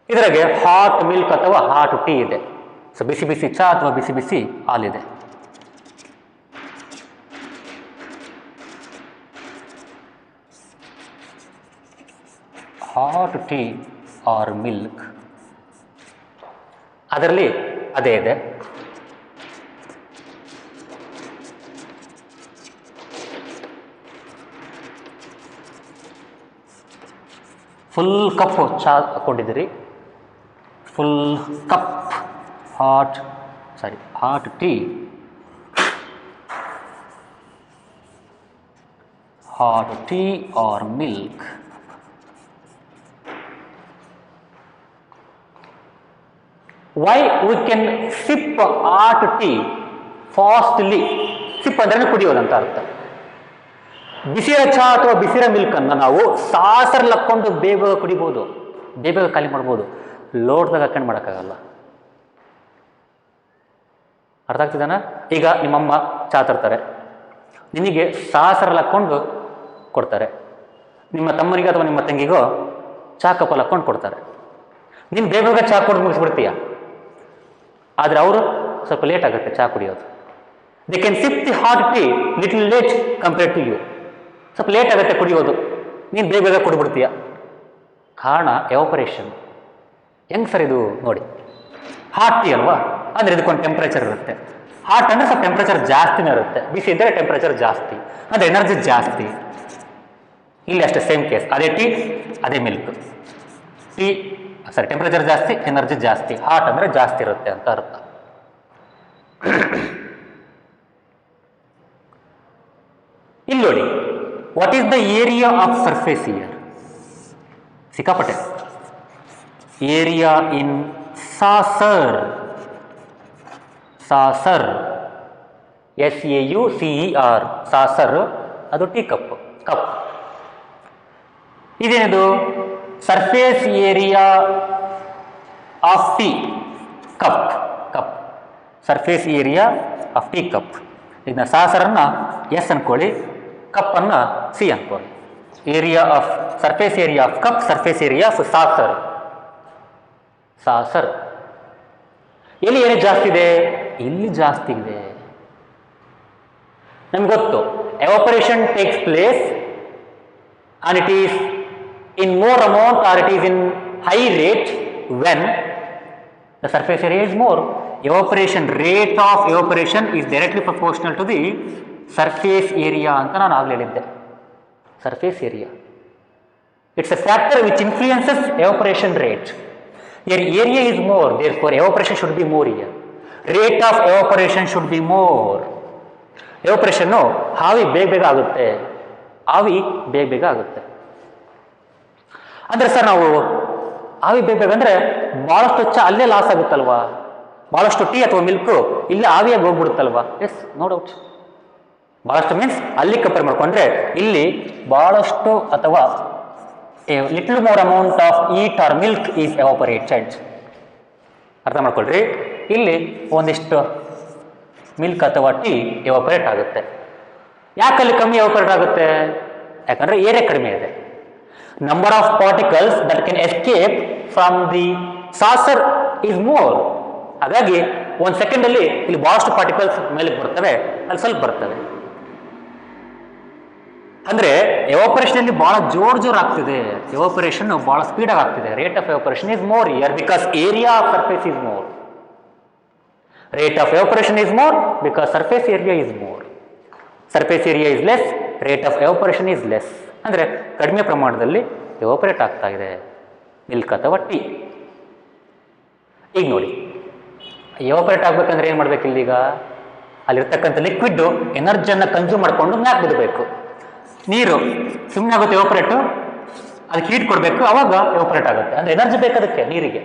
ಇದರಾಗೆ ಹಾಟ್ ಮಿಲ್ಕ್ ಅಥವಾ ಹಾಟ್ ಟೀ ಇದೆ. ಸೊ ಬಿಸಿ ಬಿಸಿ ಚಹಾ ಅಥವಾ ಬಿಸಿ ಬಿಸಿ ಹಾಲಿದೆ. ಹಾಟ್ ಟೀ ಆರ್ ಮಿಲ್ಕ್, ಅದರಲ್ಲಿ ಅದೇ ಇದೆ. ಫುಲ್ ಕಪ್ ಚಹಾ ಹಾಕ್ಕೊಂಡಿದ್ದೀರಿ, full cup hot tea, hot tea or milk. Y we can sip hot tea fastly. Sip ಅಂದ್ರೆ ಕುಡಿಯೋದಂತ ಅರ್ಥ. ಬಿಸಿಯ ಚಹಾ ಅಥವಾ ಬಿಸಿರ ಮಿಲ್ಕನ್ನು ನಾವು ಸಾಸರಲ್ಲಿ ಹಾಕ್ಕೊಂಡು ಬೇಗ ಕುಡಿಬೋದು, ಬೇಗ ಖಾಲಿ ಮಾಡ್ಬೋದು. ಲೋಟದಾಗ ಹಾಕೊಂಡು ಮಾಡೋಕ್ಕಾಗಲ್ಲ. ಅರ್ಥ ಆಗ್ತಿದ್ದಾನ? ಈಗ ನಿಮ್ಮಮ್ಮ ಚಹಾ ತರ್ತಾರೆ, ನಿನಗೆ ಸಾಸರಲ್ಲಿ ಹಾಕ್ಕೊಂಡು ಕೊಡ್ತಾರೆ. ನಿಮ್ಮ ತಮ್ಮನಿಗೆ ಅಥವಾ ನಿಮ್ಮ ತಂಗಿಗೋ ಚಹಾ ಕಪ್ಪಲ್ಲಿ ಹಾಕ್ಕೊಂಡು ಕೊಡ್ತಾರೆ. ನೀನು ಬೇಗ ಚಹಾ ಕೊಟ್ಟು ಮುಗಿಸ್ಬಿಡ್ತೀಯ. ಆದರೆ ಅವರು ಸ್ವಲ್ಪ ಲೇಟ್ ಆಗುತ್ತೆ ಚಹಾ ಕುಡಿಯೋದು. They can sip the hot tea little late compared to you. ಸ್ವಲ್ಪ ಲೇಟ್ ಆಗುತ್ತೆ ಕುಡಿಯೋದು, ನೀನು ಬೇಗ ಕುಡಿಬಿಡ್ತೀಯ. ಕಾರಣ ಎವಾಪರೇಷನ್. ಹೆಂಗೆ ಸರ್ ಇದು ನೋಡಿ, ಹಾಟ್ ಟೀ ಅಲ್ವಾ, ಅಂದರೆ ಇದಕ್ಕೊಂದು ಟೆಂಪ್ರೇಚರ್ ಇರುತ್ತೆ. ಹಾಟ್ ಅಂದರೆ ಸ್ವಲ್ಪ ಟೆಂಪ್ರೇಚರ್ ಜಾಸ್ತಿನೇ ಇರುತ್ತೆ, ಬಿಸಿ ಇದ್ದರೆ ಟೆಂಪ್ರೇಚರ್ ಜಾಸ್ತಿ ಅಂದರೆ ಎನರ್ಜಿ ಜಾಸ್ತಿ. ಇಲ್ಲಿ ಅಷ್ಟೇ ಸೇಮ್ ಕೇಸ್, ಅದೇ ಟೀ ಅದೇ ಮಿಲ್ಕ್. ಟೆಂಪ್ರೇಚರ್ ಜಾಸ್ತಿ, ಎನರ್ಜಿ ಜಾಸ್ತಿ. ಹಾಟ್ ಅಂದರೆ ಜಾಸ್ತಿ ಇರುತ್ತೆ ಅಂತ ಅರ್ಥ. ಇಲ್ಲಿ ನೋಡಿ, what is the area of surface here? ಸಿಕ್ಕಾಪಟ್ಟೆ area in saucer. SAUCER, saucer, ಅದು ಟೀ ಕಪ್. ಇದೇನಿದು? Surface area of tea cup. Surface area of tea cup. ಇದನ್ನ ಸಾಸರನ್ನು ಎಸ್ ಅನ್ಕೊಳ್ಳಿ, ಕಪ್ಪನ್ನು ಸಿ ಅನ್ಕೊಳ್ಳಿ. Area of surface area of cup, surface area of saucer. ಎಲ್ಲಿ ಏನು ಜಾಸ್ತಿ ಇದೆ? ಇಲ್ಲಿ ಜಾಸ್ತಿ ಇದೆ. ನಮ್ಗೆ ಗೊತ್ತು, evaporation takes place and it is in more amount or it is in high rate when the surface area is more. Rate of evaporation is directly proportional to the surface area ಅಂತ ನಾನು ಆಗಲೇ ಹೇಳಿದ್ದೆ. Surface area, it's a factor which influences evaporation rate. Here area is more, therefore evaporation should be more here. Rate of evaporation should be more. Evaporation ಆವಿ ಬೇಗ ಆಗುತ್ತೆ, ಬೇಗ ಆಗುತ್ತೆ. ಅಂದರೆ ಸರ್ ನಾವು ಆವಿ ಬೇಗ ಅಂದರೆ ಭಾಳಷ್ಟು ಅಲ್ಲೇ ಲಾಸ್ ಆಗುತ್ತಲ್ವಾ, ಭಾಳಷ್ಟು ಟೀ ಅಥವಾ ಮಿಲ್ಕು ಇಲ್ಲೇ ಆವಿಯಾಗಿ ಹೋಗ್ಬಿಡುತ್ತಲ್ವಾ? Yes, no doubt. ಭಾಳಷ್ಟು ಮೀನ್ಸ್ ಅಲ್ಲಿ ಕಂಪೇರ್ ಮಾಡಿಕೊಂಡ್ರೆ ಇಲ್ಲಿ ಭಾಳಷ್ಟು ಅಥವಾ little more amount of tea or milk is evaporated. ಅರ್ಥ ಮಾಡ್ಕೊಳ್ರಿ, ಇಲ್ಲಿ ಒಂದಿಷ್ಟು ಮಿಲ್ಕ್ ಅಥವಾ ಟೀ ಎವಾಪರೇಟ್ ಆಗುತ್ತೆ. ಯಾಕಲ್ಲಿ ಕಮ್ಮಿ ಎವಾಪರೇಟ್ ಆಗುತ್ತೆ? ಯಾಕಂದರೆ ಏರಿಯಾ ಕಡಿಮೆ ಇದೆ. Number of particles that can escape from the saucer is more. ಹಾಗಾಗಿ ಒಂದು ಸೆಕೆಂಡಲ್ಲಿ ಇಲ್ಲಿ ಭಾಳಷ್ಟು ಪಾರ್ಟಿಕಲ್ಸ್ ಮೇಲೆ ಬರ್ತವೆ, ಅಲ್ಲಿ ಸ್ವಲ್ಪ ಬರ್ತವೆ. ಅಂದ್ರೆ ಎವಾಪರೇಷನ್ ಅಲ್ಲಿ ಬಹಳ ಜೋರ್ ಆಗ್ತಿದೆ, ಎವಾಪರೇಷನ್ ಬಹಳ ಸ್ಪೀಡ್ ಆಗ್ತಿದೆ. Rate of evaporation is more here because area of surface is more. Rate of evaporation is more because surface area is more. Surface area is less, rate of evaporation is less. ಅಂದ್ರೆ ಕಡಿಮೆ ಪ್ರಮಾಣದಲ್ಲಿ ಎವಾಪರೇಟ್ ಆಗ್ತಾ ಇದೆ ಮಿಲ್ಕ್ ಅಥವಾ ಟೀ. ಈಗ ನೋಡಿ, ಎವಾಪರೇಟ್ ಆಗ್ಬೇಕಂದ್ರೆ ಏನು ಮಾಡ್ಬೇಕು? ಇಲ್ಲೀಗ ಅಲ್ಲಿರ್ತಕ್ಕಂಥ ಲಿಕ್ವಿಡ್ ಎನರ್ಜಿಯನ್ನು ಕನ್ಸ್ಯೂಮ್ ಮಾಡಿಕೊಂಡು ಮ್ಯಾಕ್ ಬಿಡಬೇಕು. ನೀರು ಸುಮ್ಮನೆ ಆಗುತ್ತೆ ಎವಾಪರೇಟು, ಅದಕ್ಕೆ ಹೀಟ್ ಕೊಡಬೇಕು, ಅವಾಗ ಎವಾಪರೇಟ್ ಆಗುತ್ತೆ. ಅಂದ್ರೆ ಎನರ್ಜಿ ಬೇಕು ಅದಕ್ಕೆ ನೀರಿಗೆ.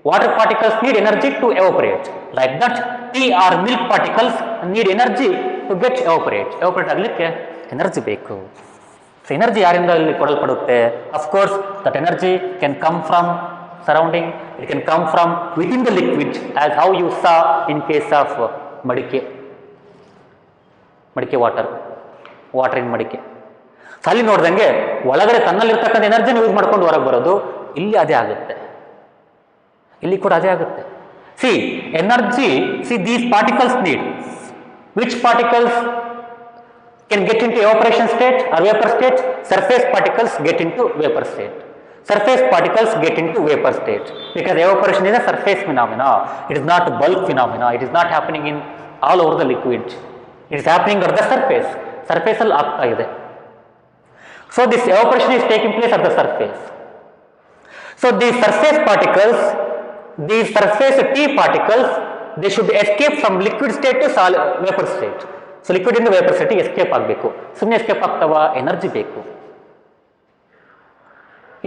Water particles need energy to evaporate. Like that tea or milk particles need energy to get evaporate. Evaporate ಆಗಲಿಕ್ಕೆ ಎನರ್ಜಿ ಬೇಕು. ಸೊ ಎನರ್ಜಿ ಯಾರಿಂದ ಇಲ್ಲಿ ಕೊಡಲ್ಪಡುತ್ತೆ? Of course that energy can come from surrounding, it can come from within the liquid as how you saw in case of ಮಡಿಕೆ ವಾಟರ್ ಇನ್ ಮಡಿಕೆ. ಅಲ್ಲಿ ನೋಡ್ದಂಗೆ ಒಳಗಡೆ ತನ್ನಲ್ಲಿರ್ತಕ್ಕಂಥ ಎನರ್ಜಿನ ಯೂಸ್ ಮಾಡ್ಕೊಂಡು ಹೊರಗೆ ಬರೋದು. ಇಲ್ಲಿ ಅದೇ ಆಗುತ್ತೆ, ಇಲ್ಲಿ ಕೂಡ ಅದೇ ಆಗುತ್ತೆ. C energy, see these particles need, which particles can get into evaporation state or vapor state? Surface particles get into vapor state. Surface particles get into vapor state because evaporation is a surface phenomena. It is not a bulk phenomena. It is not happening in all over the liquid. It is happening at the surface. Surface ಅಲ್ಲಿ ಆಗ್ತಾ ಇದೆ. So this evaporation is taking place at the surface. So these surface particles, these surface T particles, they should escape from liquid state to vapor state. So liquid ಇಂದ vapor state escape ಆಗಬೇಕು. ಸುಮ್ಮನೆ escape ಆಗ್ತಾವ? ಎನರ್ಜಿ ಬೇಕು.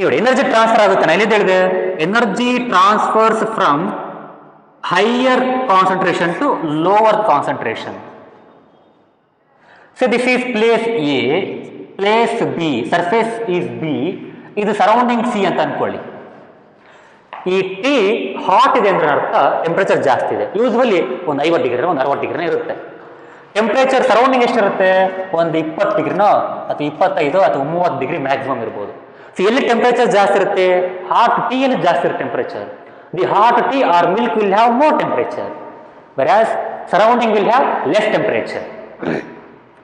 ನೋಡಿ, ಎನರ್ಜಿ ಟ್ರಾನ್ಸ್ಫರ್ ಆಗುತ್ತೆ. ನಾನು ಎಲ್ಲಿಂದ ಹೇಳಿದೆ? Energy transfers from higher concentration to lower concentration. So this is place A, place B, surface is B, ಇದು ಸರೌಂಡಿಂಗ್ ಸಿ ಅಂತ ಅನ್ಕೊಳ್ಳಿ. ಈ ಟಿ ಹಾಟ್ ಇದೆ ಅಂದ್ರೆ ಅರ್ಥ ಟೆಂಪರೇಚರ್ ಜಾಸ್ತಿ ಇದೆ. ಯೂಸ್ವಲಿ ಒಂದು 50 ಡಿಗ್ರಿ, ಒಂದು 60 ಡಿಗ್ರಿನ ಇರುತ್ತೆ. ಟೆಂಪರೇಚರ್ ಸರೌಂಡಿಂಗ್ ಎಷ್ಟಿರುತ್ತೆ? ಒಂದು 20 ಡಿಗ್ರಿನೋ ಅಥವಾ 25 ಅಥವಾ 30 ಡಿಗ್ರಿ ಮ್ಯಾಕ್ಸಿಮಮ್ ಇರ್ಬೋದು. ಎಲ್ಲಿ ಟೆಂಪರೇಚರ್ ಜಾಸ್ತಿ ಇರುತ್ತೆ? ಹಾಟ್ ಟೀ ಅಲ್ಲಿ ಜಾಸ್ತಿ ಇರುತ್ತೆ temperature. The hot tea or milk will have more temperature, versus surrounding will have less temperature.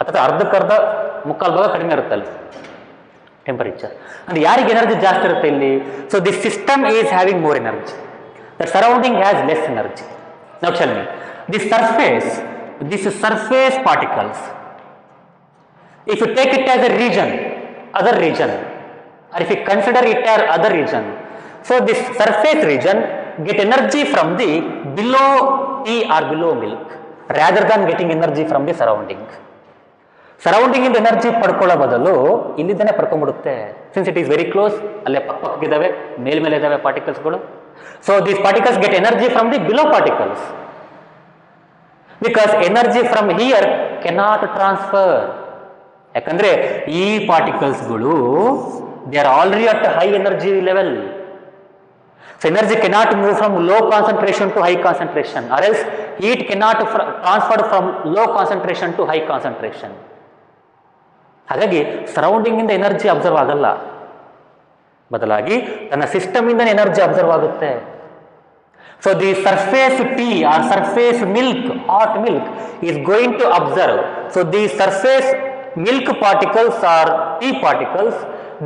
ಅಥವಾ ಅರ್ಧಕ್ಕರ್ಧ ಮುಕ್ಕಾಲು ಭಾಗ ಕಡಿಮೆ ಇರುತ್ತೆ ಅಲ್ಲಿ ಟೆಂಪರೇಚರ್. ಅಂದ್ರೆ ಯಾರಿಗೆ ಎನರ್ಜಿ ಜಾಸ್ತಿ ಇರುತ್ತೆ ಇಲ್ಲಿ? So this system is having more energy, the surrounding has less energy. Now tell me, this surface particles, if you take it as a region, other region, or if you consider it as other region, so this surface region get energy from the below tea or below milk rather than getting energy from the surrounding. Surrounding ಇಂದ ಎನರ್ಜಿ ಪಡ್ಕೊಳ್ಳೋ ಬದಲು ಇಲ್ಲಿಂದನೇ ಪಡ್ಕೊಂಡ್ಬಿಡುತ್ತೆ. Since it is very close, ಅಲ್ಲೇ ಪಕ್ಕಕ್ಕಿದ್ದಾವೆ, ಮೇಲ್ಮೇಲೆ ಇದ್ದಾವೆ ಪಾರ್ಟಿಕಲ್ಸ್ಗಳು. So these particles get energy from the below particles because energy from here cannot transfer. ಯಾಕಂದ್ರೆ ಈ ಪಾರ್ಟಿಕಲ್ಸ್ಗಳು they are already at high energy level. So energy cannot move from low concentration to high concentration, or else heat cannot transfer from low concentration to high concentration. ಹಾಗಾಗಿ ಸರೌಂಡಿಂಗ್ ಇಂದ ಎನರ್ಜಿ ಅಬ್ಸರ್ವ್ ಆಗಲ್ಲ, ಬದಲಾಗಿ ತನ್ನ ಸಿಸ್ಟಮ್ ಇಂದ ಎನರ್ಜಿ ಅಬ್ಸರ್ವ್ ಆಗುತ್ತೆ. So the surface tea or surface milk, hot milk is going to observe. So these surface milk particles or tea particles,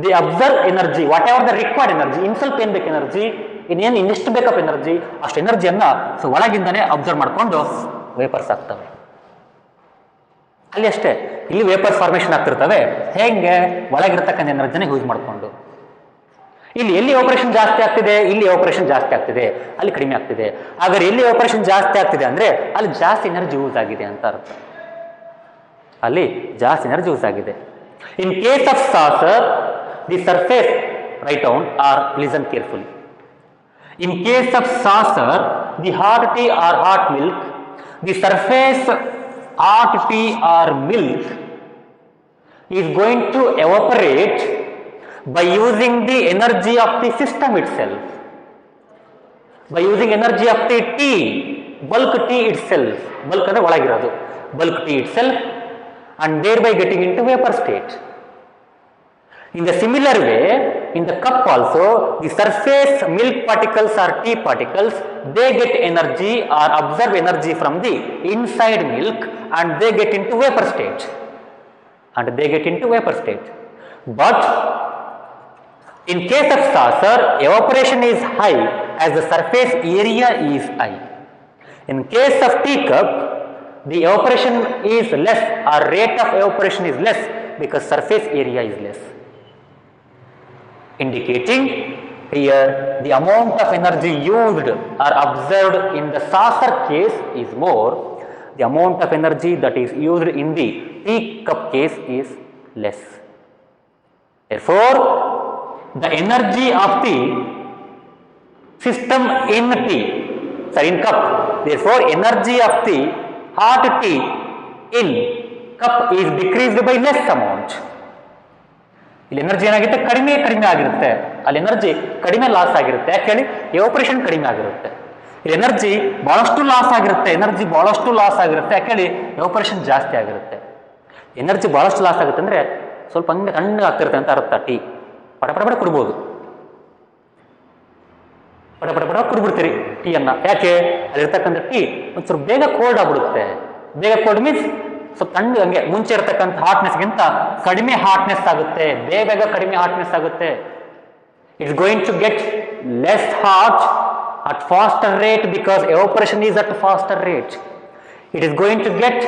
they observe energy, whatever the required energy, ಇನ್ ಸ್ವಲ್ಪ ಏನ್ ಬೇಕು ಎನರ್ಜಿ, ಇನ್ನೇನು ಇನ್ನೆಷ್ಟು ಬೇಕಪ್ಪ ಎನರ್ಜಿ, ಅಷ್ಟು ಎನರ್ಜಿಯನ್ನ ಸೊ ಒಳಗಿಂದನೇ ಅಬ್ಸರ್ವ್ ಮಾಡ್ಕೊಂಡು ವೇಪರ್ಸ್ ಆಗ್ತವೆ. ಅಲ್ಲಿ ಅಷ್ಟೇ, ಇಲ್ಲಿ ವೇಪರ್ಸ್ ಫಾರ್ಮೇಷನ್ ಆಗ್ತಿರ್ತವೆ. ಹೇಗೆ? ಒಳಗಿರ್ತಕ್ಕಂಥ ಎನರ್ಜಿನ ಯೂಸ್ ಮಾಡಿಕೊಂಡು. ಇಲ್ಲಿ ಎಲ್ಲಿ ಆಪರೇಷನ್ ಜಾಸ್ತಿ ಆಗ್ತಿದೆ? ಇಲ್ಲಿ ಆಪರೇಷನ್ ಜಾಸ್ತಿ ಆಗ್ತಿದೆ, ಅಲ್ಲಿ ಕಡಿಮೆ ಆಗ್ತಿದೆ. ಹಾಗಾದ್ರೆ ಎಲ್ಲಿ ಆಪರೇಷನ್ ಜಾಸ್ತಿ ಆಗ್ತಿದೆ ಅಂದ್ರೆ ಅಲ್ಲಿ ಜಾಸ್ತಿ ಎನರ್ಜಿ ಯೂಸ್ ಆಗಿದೆ ಅಂತ ಅರ್ಥ. ಅಲ್ಲಿ ಜಾಸ್ತಿ ಎನರ್ಜಿ ಯೂಸ್ ಆಗಿದೆ. In case of saucer, the surface, write down or listen carefully. In case of saucer, the hot tea or hot milk, the surface hot tea or milk is going to evaporate by using the energy of the system itself, by using energy of the tea, bulk tea itself, bulk ಅಂದ್ರೆ ಒಳಗಿರೋದು, bulk tea itself, and thereby getting into vapor state. In the similar way, in the cup also, the surface milk particles or tea particles, they get energy or absorb energy from the inside milk and they get into vapor state. and they get into vapor state. But in case of saucer, evaporation is high as the surface area is high. In case of teacup, the evaporation is less or rate of evaporation is less because surface area is less. Indicating here the amount of energy used or observed in the saucer case is more, the amount of energy that is used in the teacup case is less. Therefore, the energy of the system in cup, therefore energy of the hot tea in cup is decreased by less amount. ಇಲ್ಲಿ ಎನರ್ಜಿ ಏನಾಗುತ್ತೆ, ಕಡಿಮೆ ಆಗಿರುತ್ತೆ. ಅಲ್ಲಿ ಎನರ್ಜಿ ಕಡಿಮೆ ಲಾಸ್ ಆಗಿರುತ್ತೆ. ಯಾಕೆ ಹೇಳಿ, ಎವಾಪರೇಷನ್ ಕಡಿಮೆ ಆಗಿರುತ್ತೆ. ಇಲ್ಲಿ ಎನರ್ಜಿ ಬಹಳಷ್ಟು ಲಾಸ್ ಆಗಿರುತ್ತೆ. ಯಾಕೆ ಹೇಳಿ, ಎವಾಪರೇಷನ್ ಜಾಸ್ತಿ ಆಗಿರುತ್ತೆ. ಎನರ್ಜಿ ಬಹಳಷ್ಟು ಲಾಸ್ ಆಗುತ್ತೆ ಅಂದರೆ ಸ್ವಲ್ಪ ಹಂಗೆ ತಣ್ಣಗಾಗ್ತಿರುತ್ತೆ ಅಂತ ಅರ್ಥ. ಟೀ ಪಟ ಕುಡ್ಬೋದು, ಪಟ ಕುಡ್ಬಿಡ್ತೀರಿ ಟೀಯನ್ನು. ಯಾಕೆ, ಅಲ್ಲಿರ್ತಕ್ಕಂಥ ಟೀ ಒಂದು ಸ್ವಲ್ಪ ಬೇಗ ಕೋಲ್ಡ್ ಆಗ್ಬಿಡುತ್ತೆ. ಬೇಗ ಕೋಲ್ಡ್ ಮೀನ್ಸ್ ಸ್ವಲ್ಪ ತಣ್ಣಗೆ, ಹಂಗೆ ಮುಂಚೆ ಇರ್ತಕ್ಕಂಥ ಹಾಟ್ನೆಸ್ಗಿಂತ ಕಡಿಮೆ ಹಾಟ್ನೆಸ್ ಆಗುತ್ತೆ, ಬೇಗ ಕಡಿಮೆ ಹಾಟ್ನೆಸ್ ಆಗುತ್ತೆ. It's going to get less hot at faster rate because evaporation is at faster rate. It is going to get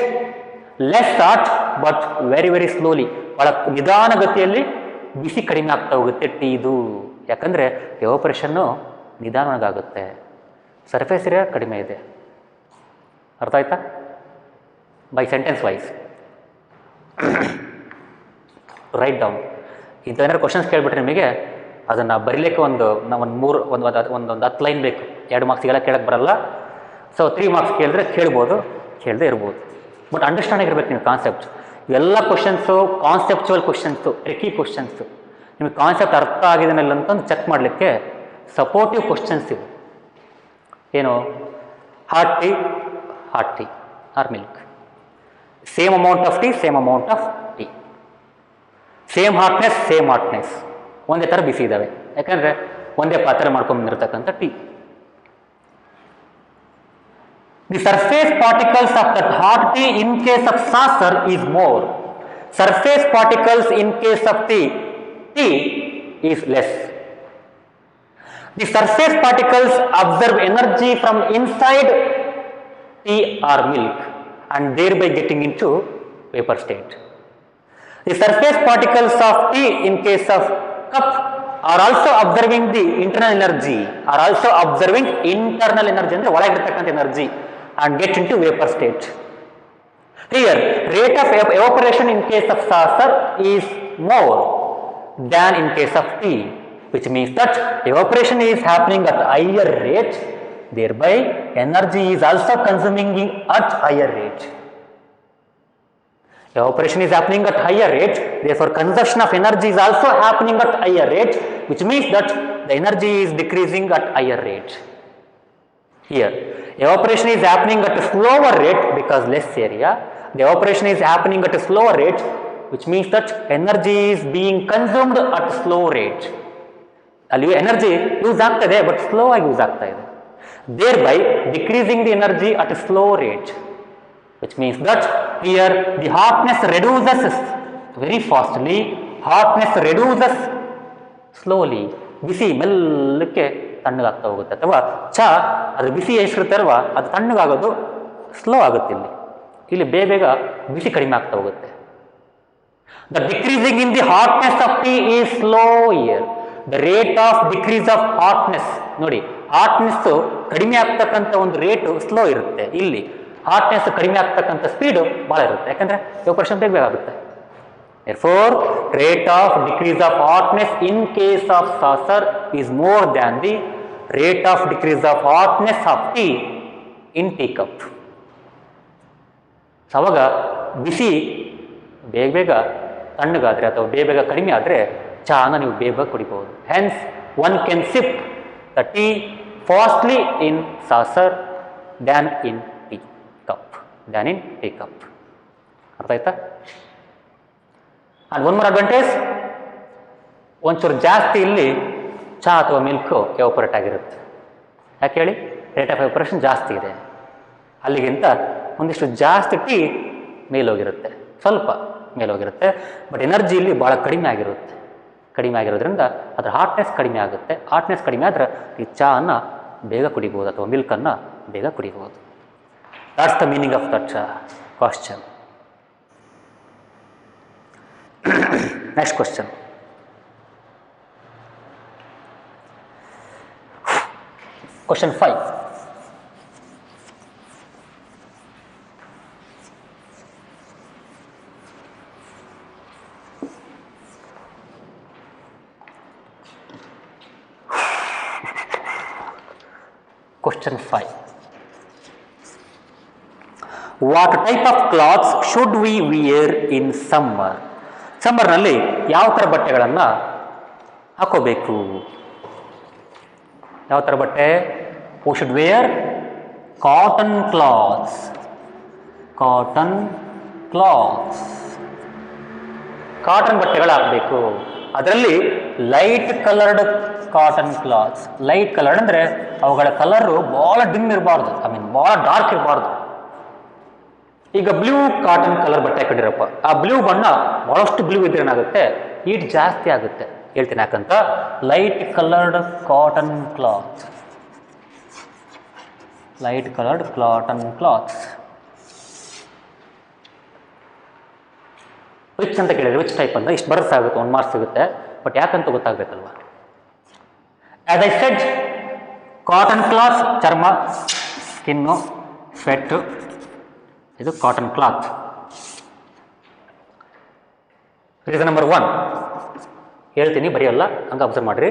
less hot but very slowly, ಬಹಳ ನಿಧಾನಗತಿಯಲ್ಲಿ ಬಿಸಿ ಕಡಿಮೆ ಆಗ್ತಾ ಹೋಗುತ್ತೆ ಟೀದು. ಯಾಕಂದರೆ ಎವಾಪರೇಷನ್ನು ನಿಧಾನವಾಗುತ್ತೆ, ಸರ್ಫೇಸ್ ಏರಿಯಾ ಕಡಿಮೆ ಇದೆ. ಅರ್ಥ ಆಯ್ತಾ? By sentence wise write down. ಇಂಥವೇನಾದ್ರು ಕ್ವಶನ್ಸ್ ಕೇಳಿಬಿಟ್ರೆ ನಿಮಗೆ ಅದನ್ನು ಬರೀಲಿಕ್ಕೆ ಒಂದು 10 ಲೈನ್ ಬೇಕು. 2 ಮಾರ್ಕ್ಸಿಗೆಲ್ಲ ಕೇಳಕ್ಕೆ ಬರಲ್ಲ. ಸೊ 3 ಮಾರ್ಕ್ಸ್ ಕೇಳಿದ್ರೆ ಕೇಳದೆ ಇರ್ಬೋದು. ಬಟ್ ಅಂಡರ್ಸ್ಟ್ಯಾಂಡಿಂಗ್ ಇರಬೇಕು ನೀವು ಕಾನ್ಸೆಪ್ಟ್. ಇವೆಲ್ಲ questions conceptual questions, tricky questions. ನಿಮಗೆ ಕಾನ್ಸೆಪ್ಟ್ ಅರ್ಥ ಆಗಿದೆನಲ್ಲ ಅಂತಂದು ಚೆಕ್ ಮಾಡಲಿಕ್ಕೆ ಸಪೋರ್ಟಿವ್ ಕ್ವಶನ್ಸ್ ಇವು. ಏನು, hot tea or milk, same amount of tea, same hotness, ಒಂದೇ ಥರ ಬಿಸಿ ಇದ್ದಾವೆ. ಯಾಕಂದರೆ ಒಂದೇ ಪಾತ್ರೆ ಮಾಡ್ಕೊಂಡ್ಬಂದಿರ್ತಕ್ಕಂಥ tea. The surface particles of that hot tea in case of saucer is more. Surface particles in case of tea is less. The surface particles absorb energy from inside tea or milk and thereby getting into vapor state. The surface particles of tea in case of cup are also observing the internal energy, ಅಂದರೆ ಒಳಗಿರ್ತಕ್ಕಂಥ energy and get into vapor state. Here, rate of evaporation in case of saucer is more than in case of tea, which means that evaporation is happening at higher rate, thereby energy is also consuming at higher rate. Evaporation is happening at higher rate, therefore consumption of energy is also happening at higher rate, which means that the energy is decreasing at higher rate. Here, evaporation is happening at a slower rate because less area. The evaporation is happening at a slower rate, which means that energy is being consumed at a slow rate. ಅಲ್ಲಿ ಎನರ್ಜಿ ಯೂಸ್ ಆಗ್ತದೆ ಬಟ್ ಸ್ಲೋ ಆಗಿ ಯೂಸ್ ಆಗ್ತಾ ಇದೆ. Thereby decreasing the energy at a slow rate, which means that here the hotness reduces very fastly, hotness reduces slowly. ಬಿಸಿ ಮೆಲ್ಲಕ್ಕೆ ತಣ್ಣಗಾಗ್ತಾ ಹೋಗುತ್ತೆ. ಅಥವಾ ಚಹಾ ಅದು ಬಿಸಿ ಎಷ್ಟಿರುತ್ತಲ್ವ ಅದು ತಣ್ಣಗಾಗೋದು ಸ್ಲೋ ಆಗುತ್ತೆ. ಇಲ್ಲಿ ಬೇಗ ಬಿಸಿ ಕಡಿಮೆ ಆಗ್ತಾ ಹೋಗುತ್ತೆ. The decreasing in the hotness of tea is slow here. The rate of decrease of hotness, ನೋಡಿ ಹಾಟ್ನೆಸ್ ಕಡಿಮೆ ಆಗ್ತಕ್ಕಂಥ ಒಂದು ರೇಟು ಸ್ಲೋ ಇರುತ್ತೆ. ಇಲ್ಲಿ ಹಾಟ್ನೆಸ್ ಕಡಿಮೆ ಆಗ್ತಕ್ಕಂಥ ಸ್ಪೀಡು ಭಾಳ ಇರುತ್ತೆ. ಯಾಕಂದರೆ ಎವಾಪರೇಷನ್ ಬೇಗ ಆಗುತ್ತೆ. Therefore, rate of decrease of hotness in case of saucer is more than the rate of decrease of hotness of tea in teacup. So ಅವಾಗ ಬಿಸಿ ಬೇಗ ತಣ್ಣಗಾದರೆ ಅಥವಾ ಬೇಗ ಕಡಿಮೆ ಆದರೆ ಚಹಾನ ನೀವು ಬೇಗ ಕುಡಿಬಹುದು. Hence one can sip the tea fastly in saucer than in tea cup. ಅರ್ಥ ಆಯ್ತಾ? ಆ್ಯಂಡ್ ಒನ್ ಮೋರ್ ಅಡ್ವಾಂಟೇಜ್, ಒಂಚೂರು ಜಾಸ್ತಿ ಇಲ್ಲಿ ಚಹಾ ಅಥವಾ ಮಿಲ್ಕು ಎವಾಪರೇಟ್ ಆಗಿರುತ್ತೆ. ಯಾಕೆ ಹೇಳಿ, ರೇಟ್ ಆಫ್ ಎವಾಪರೇಷನ್ ಜಾಸ್ತಿ ಇದೆ. ಅಲ್ಲಿಗಿಂತ ಒಂದಿಷ್ಟು ಜಾಸ್ತಿ ಟೀ ಮೇಲೋಗಿರುತ್ತೆ, ಸ್ವಲ್ಪ ಮೇಲೆ ಹೋಗಿರುತ್ತೆ. ಬಟ್ ಎನರ್ಜಿ ಇಲ್ಲಿ ಭಾಳ ಕಡಿಮೆ ಆಗಿರುತ್ತೆ. ಕಡಿಮೆ ಆಗಿರೋದ್ರಿಂದ ಅದರ ಹಾಟ್ನೆಸ್ ಕಡಿಮೆ ಆಗುತ್ತೆ. ಹಾಟ್ನೆಸ್ ಕಡಿಮೆ ಆದರೆ ಈ ಚಹಾನ ಬೇಗ ಕುಡಿಬೋದು ಅಥವಾ ಮಿಲ್ಕನ್ನು ಬೇಗ ಕುಡಿಬೋದು. That's the meaning of that question. Next question. Question 5. Question 5. What type of clothes should we wear in summer? ಸಮ್ಮರ್ನಲ್ಲಿ ಯಾವ ಥರ ಬಟ್ಟೆಗಳನ್ನು ಹಾಕೋಬೇಕು? ಯಾವ ಥರ ಬಟ್ಟೆ? We should wear cotton cloths. Cotton cloths. Cotton ಬಟ್ಟೆಗಳು ಹಾಕಬೇಕು. ಅದರಲ್ಲಿ light coloured cotton clothes. Light coloured ಅಂದರೆ ಅವುಗಳ ಕಲರು ಭಾಳ ಡಿಮ್ ಇರಬಾರ್ದು, ಭಾಳ ಡಾರ್ಕ್ ಇರಬಾರ್ದು. ಈಗ ಬ್ಲೂ ಕಾಟನ್ ಕಲರ್ ಬಟ್ಟೆ ಹಾಕೊಂಡಿರಪ್ಪ, ಆ ಬ್ಲೂ ಬಣ್ಣ ಭಾಳಷ್ಟು ಬ್ಲೂ ಇದ್ರೆ ಏನಾಗುತ್ತೆ, ಹೀಟ್ ಜಾಸ್ತಿ ಆಗುತ್ತೆ. ಹೇಳ್ತೀನಿ ಯಾಕಂತ. Light coloured cotton cloth. Light coloured cotton clothes. Which ಅಂತ ಕೇಳಿದ್ರೆ ವಿಚ್ ಟೈಪ್ ಅಂತ ಇಷ್ಟು ಬರಸ್ ಆಗುತ್ತೆ, 1 ಮಾರ್ಕ್ಸ್ ಸಿಗುತ್ತೆ. ಬಟ್ ಯಾಕಂತ ಗೊತ್ತಾಗಬೇಕಲ್ವ. As I said, cotton cloth ಚರ್ಮ, ಸ್ಕಿನ್ನು, ಸ್ವೆಟ್, ಇದು ಕಾಟನ್ ಕ್ಲಾತ್. ರೀಸನ್ ನಂಬರ್ 1 ಹೇಳ್ತೀನಿ, ಬರೆಯಲ್ಲ, ಹಂಗೆ ಅಬ್ಸರ್ವ್ ಮಾಡಿರಿ.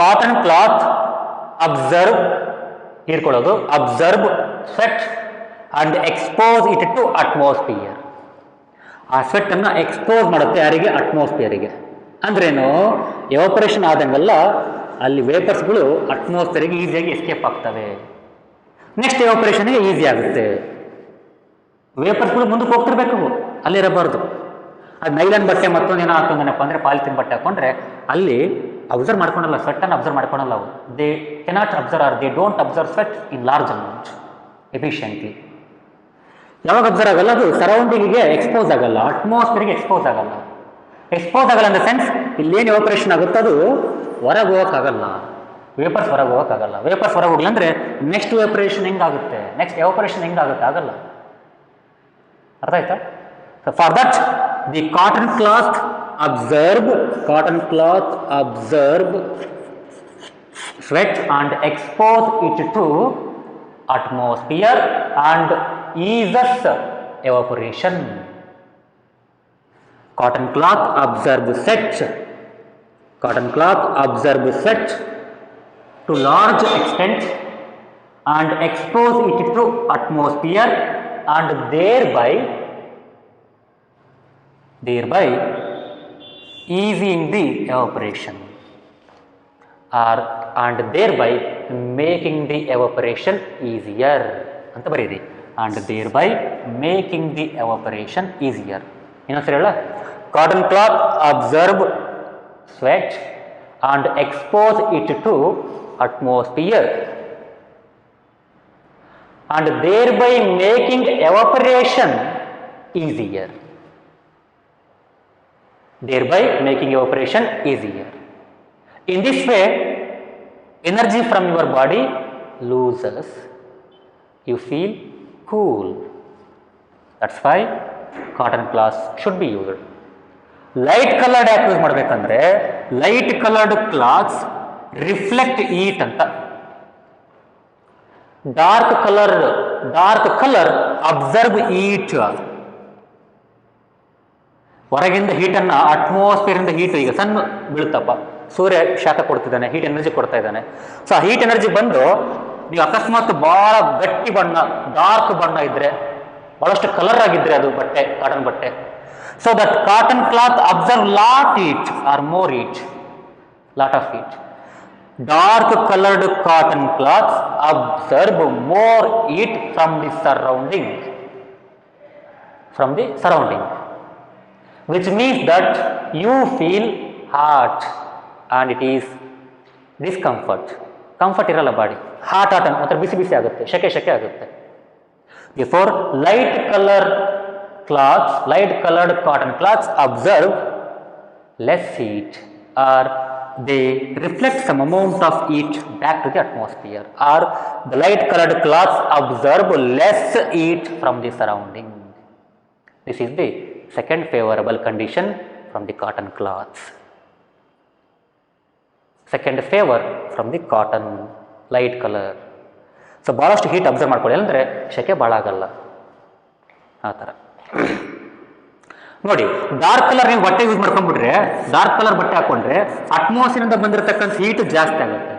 ಕಾಟನ್ ಕ್ಲಾತ್ ಅಬ್ಸರ್ವ್, ಹೀರ್ಕೊಳ್ಳೋದು, absorb sweat and expose it to atmosphere. ಆ ಸ್ವೆಟ್ಟನ್ನು ಎಕ್ಸ್ಪೋಸ್ ಮಾಡುತ್ತೆ ಯಾರಿಗೆ? ಅಟ್ಮಾಸ್ಫಿಯರಿಗೆ. ಅಂದ್ರೇನು? ಎವಾಪರೇಷನ್ ಆದಂಗೆಲ್ಲ ಅಲ್ಲಿ ವೇಪರ್ಸ್ಗಳು ಅಟ್ಮಾಸ್ಫಿಯರಿಗೆ ಈಸಿಯಾಗಿ ಎಸ್ಕೇಪ್ ಆಗ್ತವೆ. ನೆಕ್ಸ್ಟ್ ಎವಾಪರೇಷನ್ಗೆ ಈಸಿ ಆಗುತ್ತೆ. ವೇಪರ್ಸ್ಗಳು ಮುಂದಕ್ಕೆ ಹೋಗ್ತಿರ್ಬೇಕು, ಅಲ್ಲಿರಬಾರ್ದು. ಅದು ನೈಲಾನ್ ಬಟ್ಟೆ ಮತ್ತೊಂದೇನೋ ಹಾಕೊಂಡೇನಪ್ಪ ಅಂದರೆ ಪಾಲಿಥಿನ್ ಬಟ್ಟೆ ಹಾಕೊಂಡ್ರೆ ಅಲ್ಲಿ ಅಬ್ಸರ್ವ್ ಮಾಡ್ಕೊಳಲ್ಲ, ಸ್ವೆಟ್ಟನ್ನು ಅಬ್ಸರ್ವ್ ಮಾಡ್ಕೊಳಲ್ಲ ಅವು. They cannot absorb or they don't absorb sweat in large amount efficiently. ಯಾವಾಗ ಅಬ್ಸರ್ವ್ ಆಗಲ್ಲ? ಅದು ಸರೌಂಡಿಂಗಿಗೆ ಎಕ್ಸ್ಪೋಸ್ ಆಗಲ್ಲ, ಅಟ್ಮಾಸ್ಫಿಯರ್ಗೆ ಎಕ್ಸ್ಪೋಸ್ ಆಗಲ್ಲ. ಎಕ್ಸ್ಪೋಸ್ ಆಗಲ್ಲ ಇನ್ ದ ಸೆನ್ಸ್ ಇಲ್ಲೇನು ಎವಾಪರೇಷನ್ ಆಗುತ್ತೆ ಅದು ಹೊರಗೆ ಹೋಗೋಕ್ಕಾಗಲ್ಲ, ವೇಪರ್ಸ್ ಹೊರಗೆ ಹೋಗೋಕ್ಕಾಗಲ್ಲ. ವೇಪರ್ಸ್ ಹೊರಗೆ ಹೋಗ್ಲಿ ಅಂದರೆ ನೆಕ್ಸ್ಟ್ ವೇಪರೇಷನ್ ಹೆಂಗಾಗುತ್ತೆ, ನೆಕ್ಸ್ಟ್ ಎವಾಪರೇಷನ್ ಹೆಂಗಾಗುತ್ತೆ? ಆಗಲ್ಲ. ಅರ್ಥ ಆಯ್ತಾ? For that the cotton cloth observe sweat and expose it to atmosphere and eases evaporation. Cotton cloth absorb sweat to large extent and expose it to atmosphere and thereby easing the evaporation and thereby making the evaporation easier ಅಂತ ಬರೀರಿ. and thereby making the evaporation easier. ಇನ್ನೊಂದ್ಸರಿ ಹೇಳ. Cotton cloth observe sweat and expose it to atmosphere and thereby making evaporation easier. In this way, energy from your body loses. You feel cool. That's why cotton cloths should be used. Light colored ಯಾಕೆ ಯೂಸ್ ಮಾಡಬೇಕಂದ್ರೆ light coloured clothes reflect heat ಅಂತ. Dark colour absorb heat. ಹೊರಗಿಂದ ಹೀಟನ್ನು ಅಟ್ಮಾಸ್ಫಿಯರಿಂದ ಹೀಟ್ ಈಗ ಸಣ್ಣ ಬೀಳುತ್ತಪ್ಪ, ಸೂರ್ಯ ಶಾಖ ಕೊಡ್ತಿದ್ದಾನೆ, ಹೀಟ್ ಎನರ್ಜಿ ಕೊಡ್ತಾ ಇದ್ದಾನೆ. ಸೊ ಆ ಹೀಟ್ ಎನರ್ಜಿ ಬಂದು ನೀವು ಅಕಸ್ಮಾತ್ ಭಾಳ ಗಟ್ಟಿ ಬಣ್ಣ, ಡಾರ್ಕ್ ಬಣ್ಣ ಇದ್ರೆ, ಭಾಳಷ್ಟು ಕಲರ್ ಆಗಿದ್ರೆ ಅದು ಬಟ್ಟೆ, ಕಾಟನ್ ಬಟ್ಟೆ, so that cotton cloth observe lot of heat. Dark colored cotton cloths absorb more heat from the surrounding, which means that you feel hot and it is discomfort. Comfort ಇರಲ್ಲ ಬಾಡಿ, ಹಾಟ್ ಒಂಥರ ಬಿಸಿ ಆಗುತ್ತೆ, ಶೆಕೆ ಆಗುತ್ತೆ. Therefore, light color cloths, light colored cotton cloths observe less heat, or they reflect some amount of heat back to the atmosphere, or the light colored cloths observe less heat from the surrounding. This is the second favorable condition from the cotton cloths. Second favor from the cotton light color. So ಭಾಳಷ್ಟು ಹೀಟ್ ಅಬ್ಸರ್ವ್ ಮಾಡ್ಕೊಳ್ಳಿ ಅಂದರೆ ಶೆಕೆ ಭಾಳ ಆಗಲ್ಲ ಆ ಥರ. ನೋಡಿ ಡಾರ್ಕ್ ಕಲರ್ ನೀವು ಬಟ್ಟೆ ಯೂಸ್ ಮಾಡ್ಕೊಂಡ್ಬಿಟ್ರೆ, ಡಾರ್ಕ್ ಕಲರ್ ಬಟ್ಟೆ ಹಾಕೊಂಡ್ರೆ ಅಟ್ಮಾಸ್ಫಿಯರಿಂದ ಬಂದಿರತಕ್ಕಂಥ ಹೀಟ್ ಜಾಸ್ತಿ ಆಗುತ್ತೆ.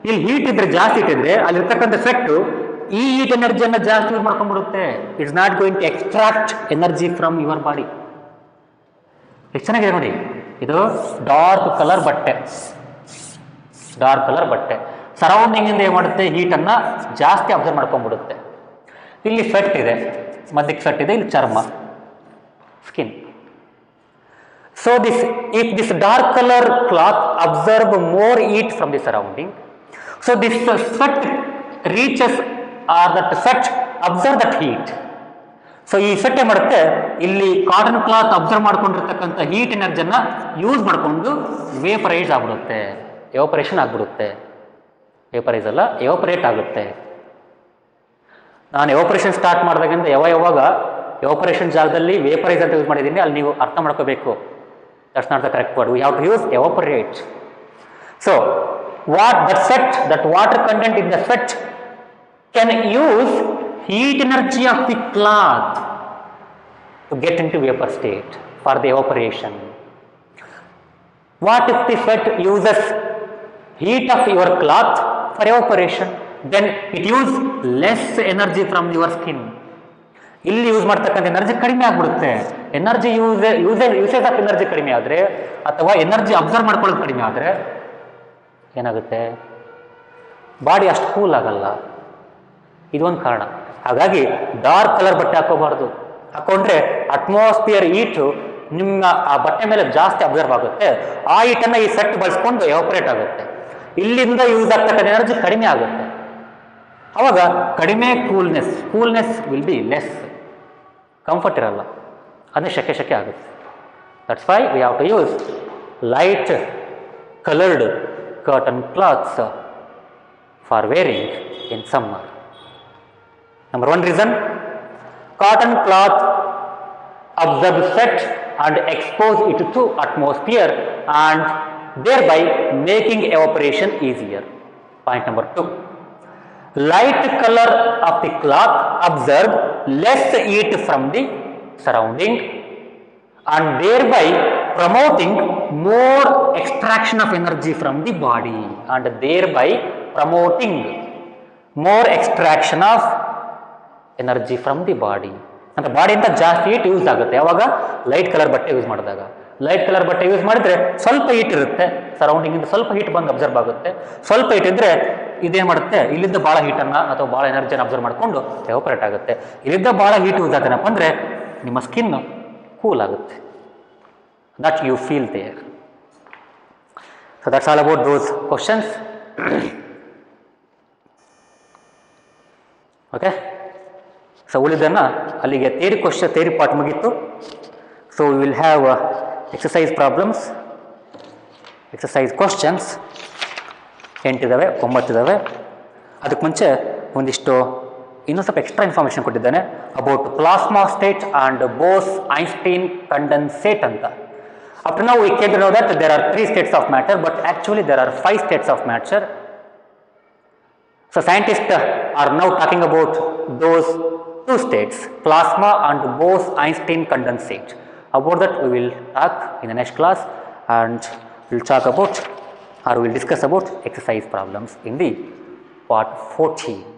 ಇಲ್ಲಿ ಹೀಟ್ ಇದ್ರೆ ಜಾಸ್ತಿ ಇಟ್ಟಿದ್ರೆ ಅಲ್ಲಿರ್ತಕ್ಕಂಥ ಸ್ವೆಟ್ಟು ಈ ಹೀಟ್ ಎನರ್ಜಿಯನ್ನು ಜಾಸ್ತಿ ಯೂಸ್ ಮಾಡ್ಕೊಂಡ್ಬಿಡುತ್ತೆ. It's not going to extract energy from your body. ಎಷ್ಟು ಚೆನ್ನಾಗಿದೆ ನೋಡಿ, ಇದು ಡಾರ್ಕ್ ಕಲರ್ ಬಟ್ಟೆ, ಡಾರ್ಕ್ ಕಲರ್ ಬಟ್ಟೆ ಸರೌಂಡಿಂಗಿಂದ ಏನು ಮಾಡುತ್ತೆ, ಹೀಟನ್ನು ಜಾಸ್ತಿ ಅಬ್ಸರ್ವ್ ಮಾಡ್ಕೊಂಡ್ಬಿಡುತ್ತೆ. ಇಲ್ಲಿ ಸ್ವೆಟ್ ಇದೆ, ಮಧ್ಯಕ್ಕೆ ಸ್ವೆಟ್ ಇದೆ, ಇಲ್ಲಿ ಚರ್ಮ skin. So if this dark color cloth absorb more heat from the surrounding, so this sweat reaches or that sweat absorb that heat. So ಈ ಸ್ವೆಟ್ ಏನು ಮಾಡುತ್ತೆ, ಇಲ್ಲಿ ಕಾಟನ್ ಕ್ಲಾತ್ ಅಬ್ಸರ್ವ್ ಮಾಡ್ಕೊಂಡಿರ್ತಕ್ಕಂಥ ಹೀಟ್ ಎನರ್ಜಿಯನ್ನು ಯೂಸ್ ಮಾಡಿಕೊಂಡು ವೇಪರೈಸ್ ಆಗ್ಬಿಡುತ್ತೆ, ಎವಾಪರೇಷನ್ ಆಗಿಬಿಡುತ್ತೆ. ವೇಪರೈಸ್ ಅಲ್ಲ, ಎವಾಪರೇಟ್ ಆಗುತ್ತೆ. ನಾನು ಎವಾಪರೇಷನ್ ಸ್ಟಾರ್ಟ್ ಮಾಡಿದಾಗಿಂದ ಯಾವಾಗ ಎವಾಪರೇಷನ್ ಜಾಗದಲ್ಲಿ ವೇಪರೈಸ್ ಅಂತ ಯೂಸ್ ಮಾಡಿದ್ದೀನಿ, ಅಲ್ಲಿ ನೀವು ಅರ್ಥ ಮಾಡ್ಕೋಬೇಕು. That's not the correct word. We have to use evaporate. So that water content in the sweat can use heat energy of the cloth to get into vapor state for the evaporation. What if the sweat uses heat of your cloth for evaporation? Then it use less energy from your skin. ಇಲ್ಲಿ ಯೂಸ್ ಮಾಡ್ತಕ್ಕಂಥ ಎನರ್ಜಿ ಕಡಿಮೆ ಆಗ್ಬಿಡುತ್ತೆ. ಎನರ್ಜಿ ಯೂಸೇಜ್ ಆಫ್ ಎನರ್ಜಿ ಕಡಿಮೆ ಆದರೆ ಅಥವಾ ಎನರ್ಜಿ ಅಬ್ಸರ್ವ್ ಮಾಡ್ಕೊಳ್ಳೋದು ಕಡಿಮೆ ಆದರೆ ಏನಾಗುತ್ತೆ, ಬಾಡಿ ಅಷ್ಟು ಕೂಲ್ ಆಗಲ್ಲ. ಇದೊಂದು ಕಾರಣ. ಹಾಗಾಗಿ ಡಾರ್ಕ್ ಕಲರ್ ಬಟ್ಟೆ ಹಾಕೋಬಾರ್ದು. ಹಾಕೊಂಡ್ರೆ ಅಟ್ಮಾಸ್ಫಿಯರ್ ಹೀಟು ನಿಮ್ಮ ಆ ಬಟ್ಟೆ ಮೇಲೆ ಜಾಸ್ತಿ ಅಬ್ಸರ್ವ್ ಆಗುತ್ತೆ. ಆ ಹೀಟನ್ನು ಈ ಸೆಟ್ ಬಳಸ್ಕೊಂಡು ಎವಾಪರೇಟ್ ಆಗುತ್ತೆ. ಇಲ್ಲಿಂದ ಯೂಸ್ ಆಗ್ತಕ್ಕಂಥ ಎನರ್ಜಿ ಕಡಿಮೆ ಆಗುತ್ತೆ. ಅವಾಗ ಕಡಿಮೆ coolness will be less, comfort ಇರಲ್ಲ, ಅದೇ ಶೆಕೆ ಆಗುತ್ತೆ. That's why we have to use light coloured cotton cloths for wearing in summer. Number one reason, cotton cloth absorb sweat and expose it to atmosphere and thereby making evaporation easier. Point number two, light color of the cloth absorb less heat from the surrounding and thereby promoting more extraction of energy from the body and thereby promoting more extraction of energy from the body. ಅಂದರೆ ಬಾಡಿಯಿಂದ ಜಾಸ್ತಿ ಹೀಟ್ ಯೂಸ್ ಆಗುತ್ತೆ ಯಾವಾಗ ಲೈಟ್ ಕಲರ್ ಬಟ್ಟೆ ಯೂಸ್ ಮಾಡಿದಾಗ. ಲೈಟ್ ಕಲರ್ ಬಟ್ಟೆ ಯೂಸ್ ಮಾಡಿದ್ರೆ ಸ್ವಲ್ಪ ಹೀಟ್ ಇರುತ್ತೆ, ಸರೌಂಡಿಂಗಿಂದ ಸ್ವಲ್ಪ ಹೀಟ್ ಬಂದು ಅಬ್ಸರ್ವ್ ಆಗುತ್ತೆ. ಸ್ವಲ್ಪ ಹೀಟ್ ಇದ್ದರೆ ಇದೇನು ಮಾಡುತ್ತೆ, ಇಲ್ಲಿಂದ ಭಾಳ ಹೀಟನ್ನು ಅಥವಾ ಭಾಳ ಎನರ್ಜಿಯನ್ನು ಅಬ್ಸರ್ವ್ ಮಾಡಿಕೊಂಡು ಎವಾಪರೇಟ್ ಆಗುತ್ತೆ. ಇಲ್ಲಿಂದ ಭಾಳ ಹೀಟ್ ಯೂಸ್ ಆಗುತ್ತೇನಪ್ಪ ಅಂದರೆ ನಿಮ್ಮ ಸ್ಕಿನ್ ಕೂಲ್ ಆಗುತ್ತೆ. That you feel there. So that's all about those questions. Okay. So ಉಳಿದನ್ನು ಅಲ್ಲಿಗೆ ಥಿಯರಿ ಪಾರ್ಟ್ ಮುಗೀತು. So we will have exercise problems, exercise questions. 8 ಇದ್ದಾವೆ, 9 ಇದ್ದಾವೆ. ಅದಕ್ಕೆ ಮುಂಚೆ ಒಂದಿಷ್ಟು ಇನ್ನೂ ಸ್ವಲ್ಪ ಎಕ್ಸ್ಟ್ರಾ ಇನ್ಫಾರ್ಮೇಷನ್ ಕೊಟ್ಟಿದ್ದಾನೆ about plasma state and Bose Einstein condensate ಅಂತ. Up to now we came to know that there are 3 states of matter, but actually there are 5 states of matter. So scientists are now talking about those 2 states, plasma and Bose-Einstein condensate. About that we will talk in the next class, and we will talk about or we will discuss about exercise problems in the part 14.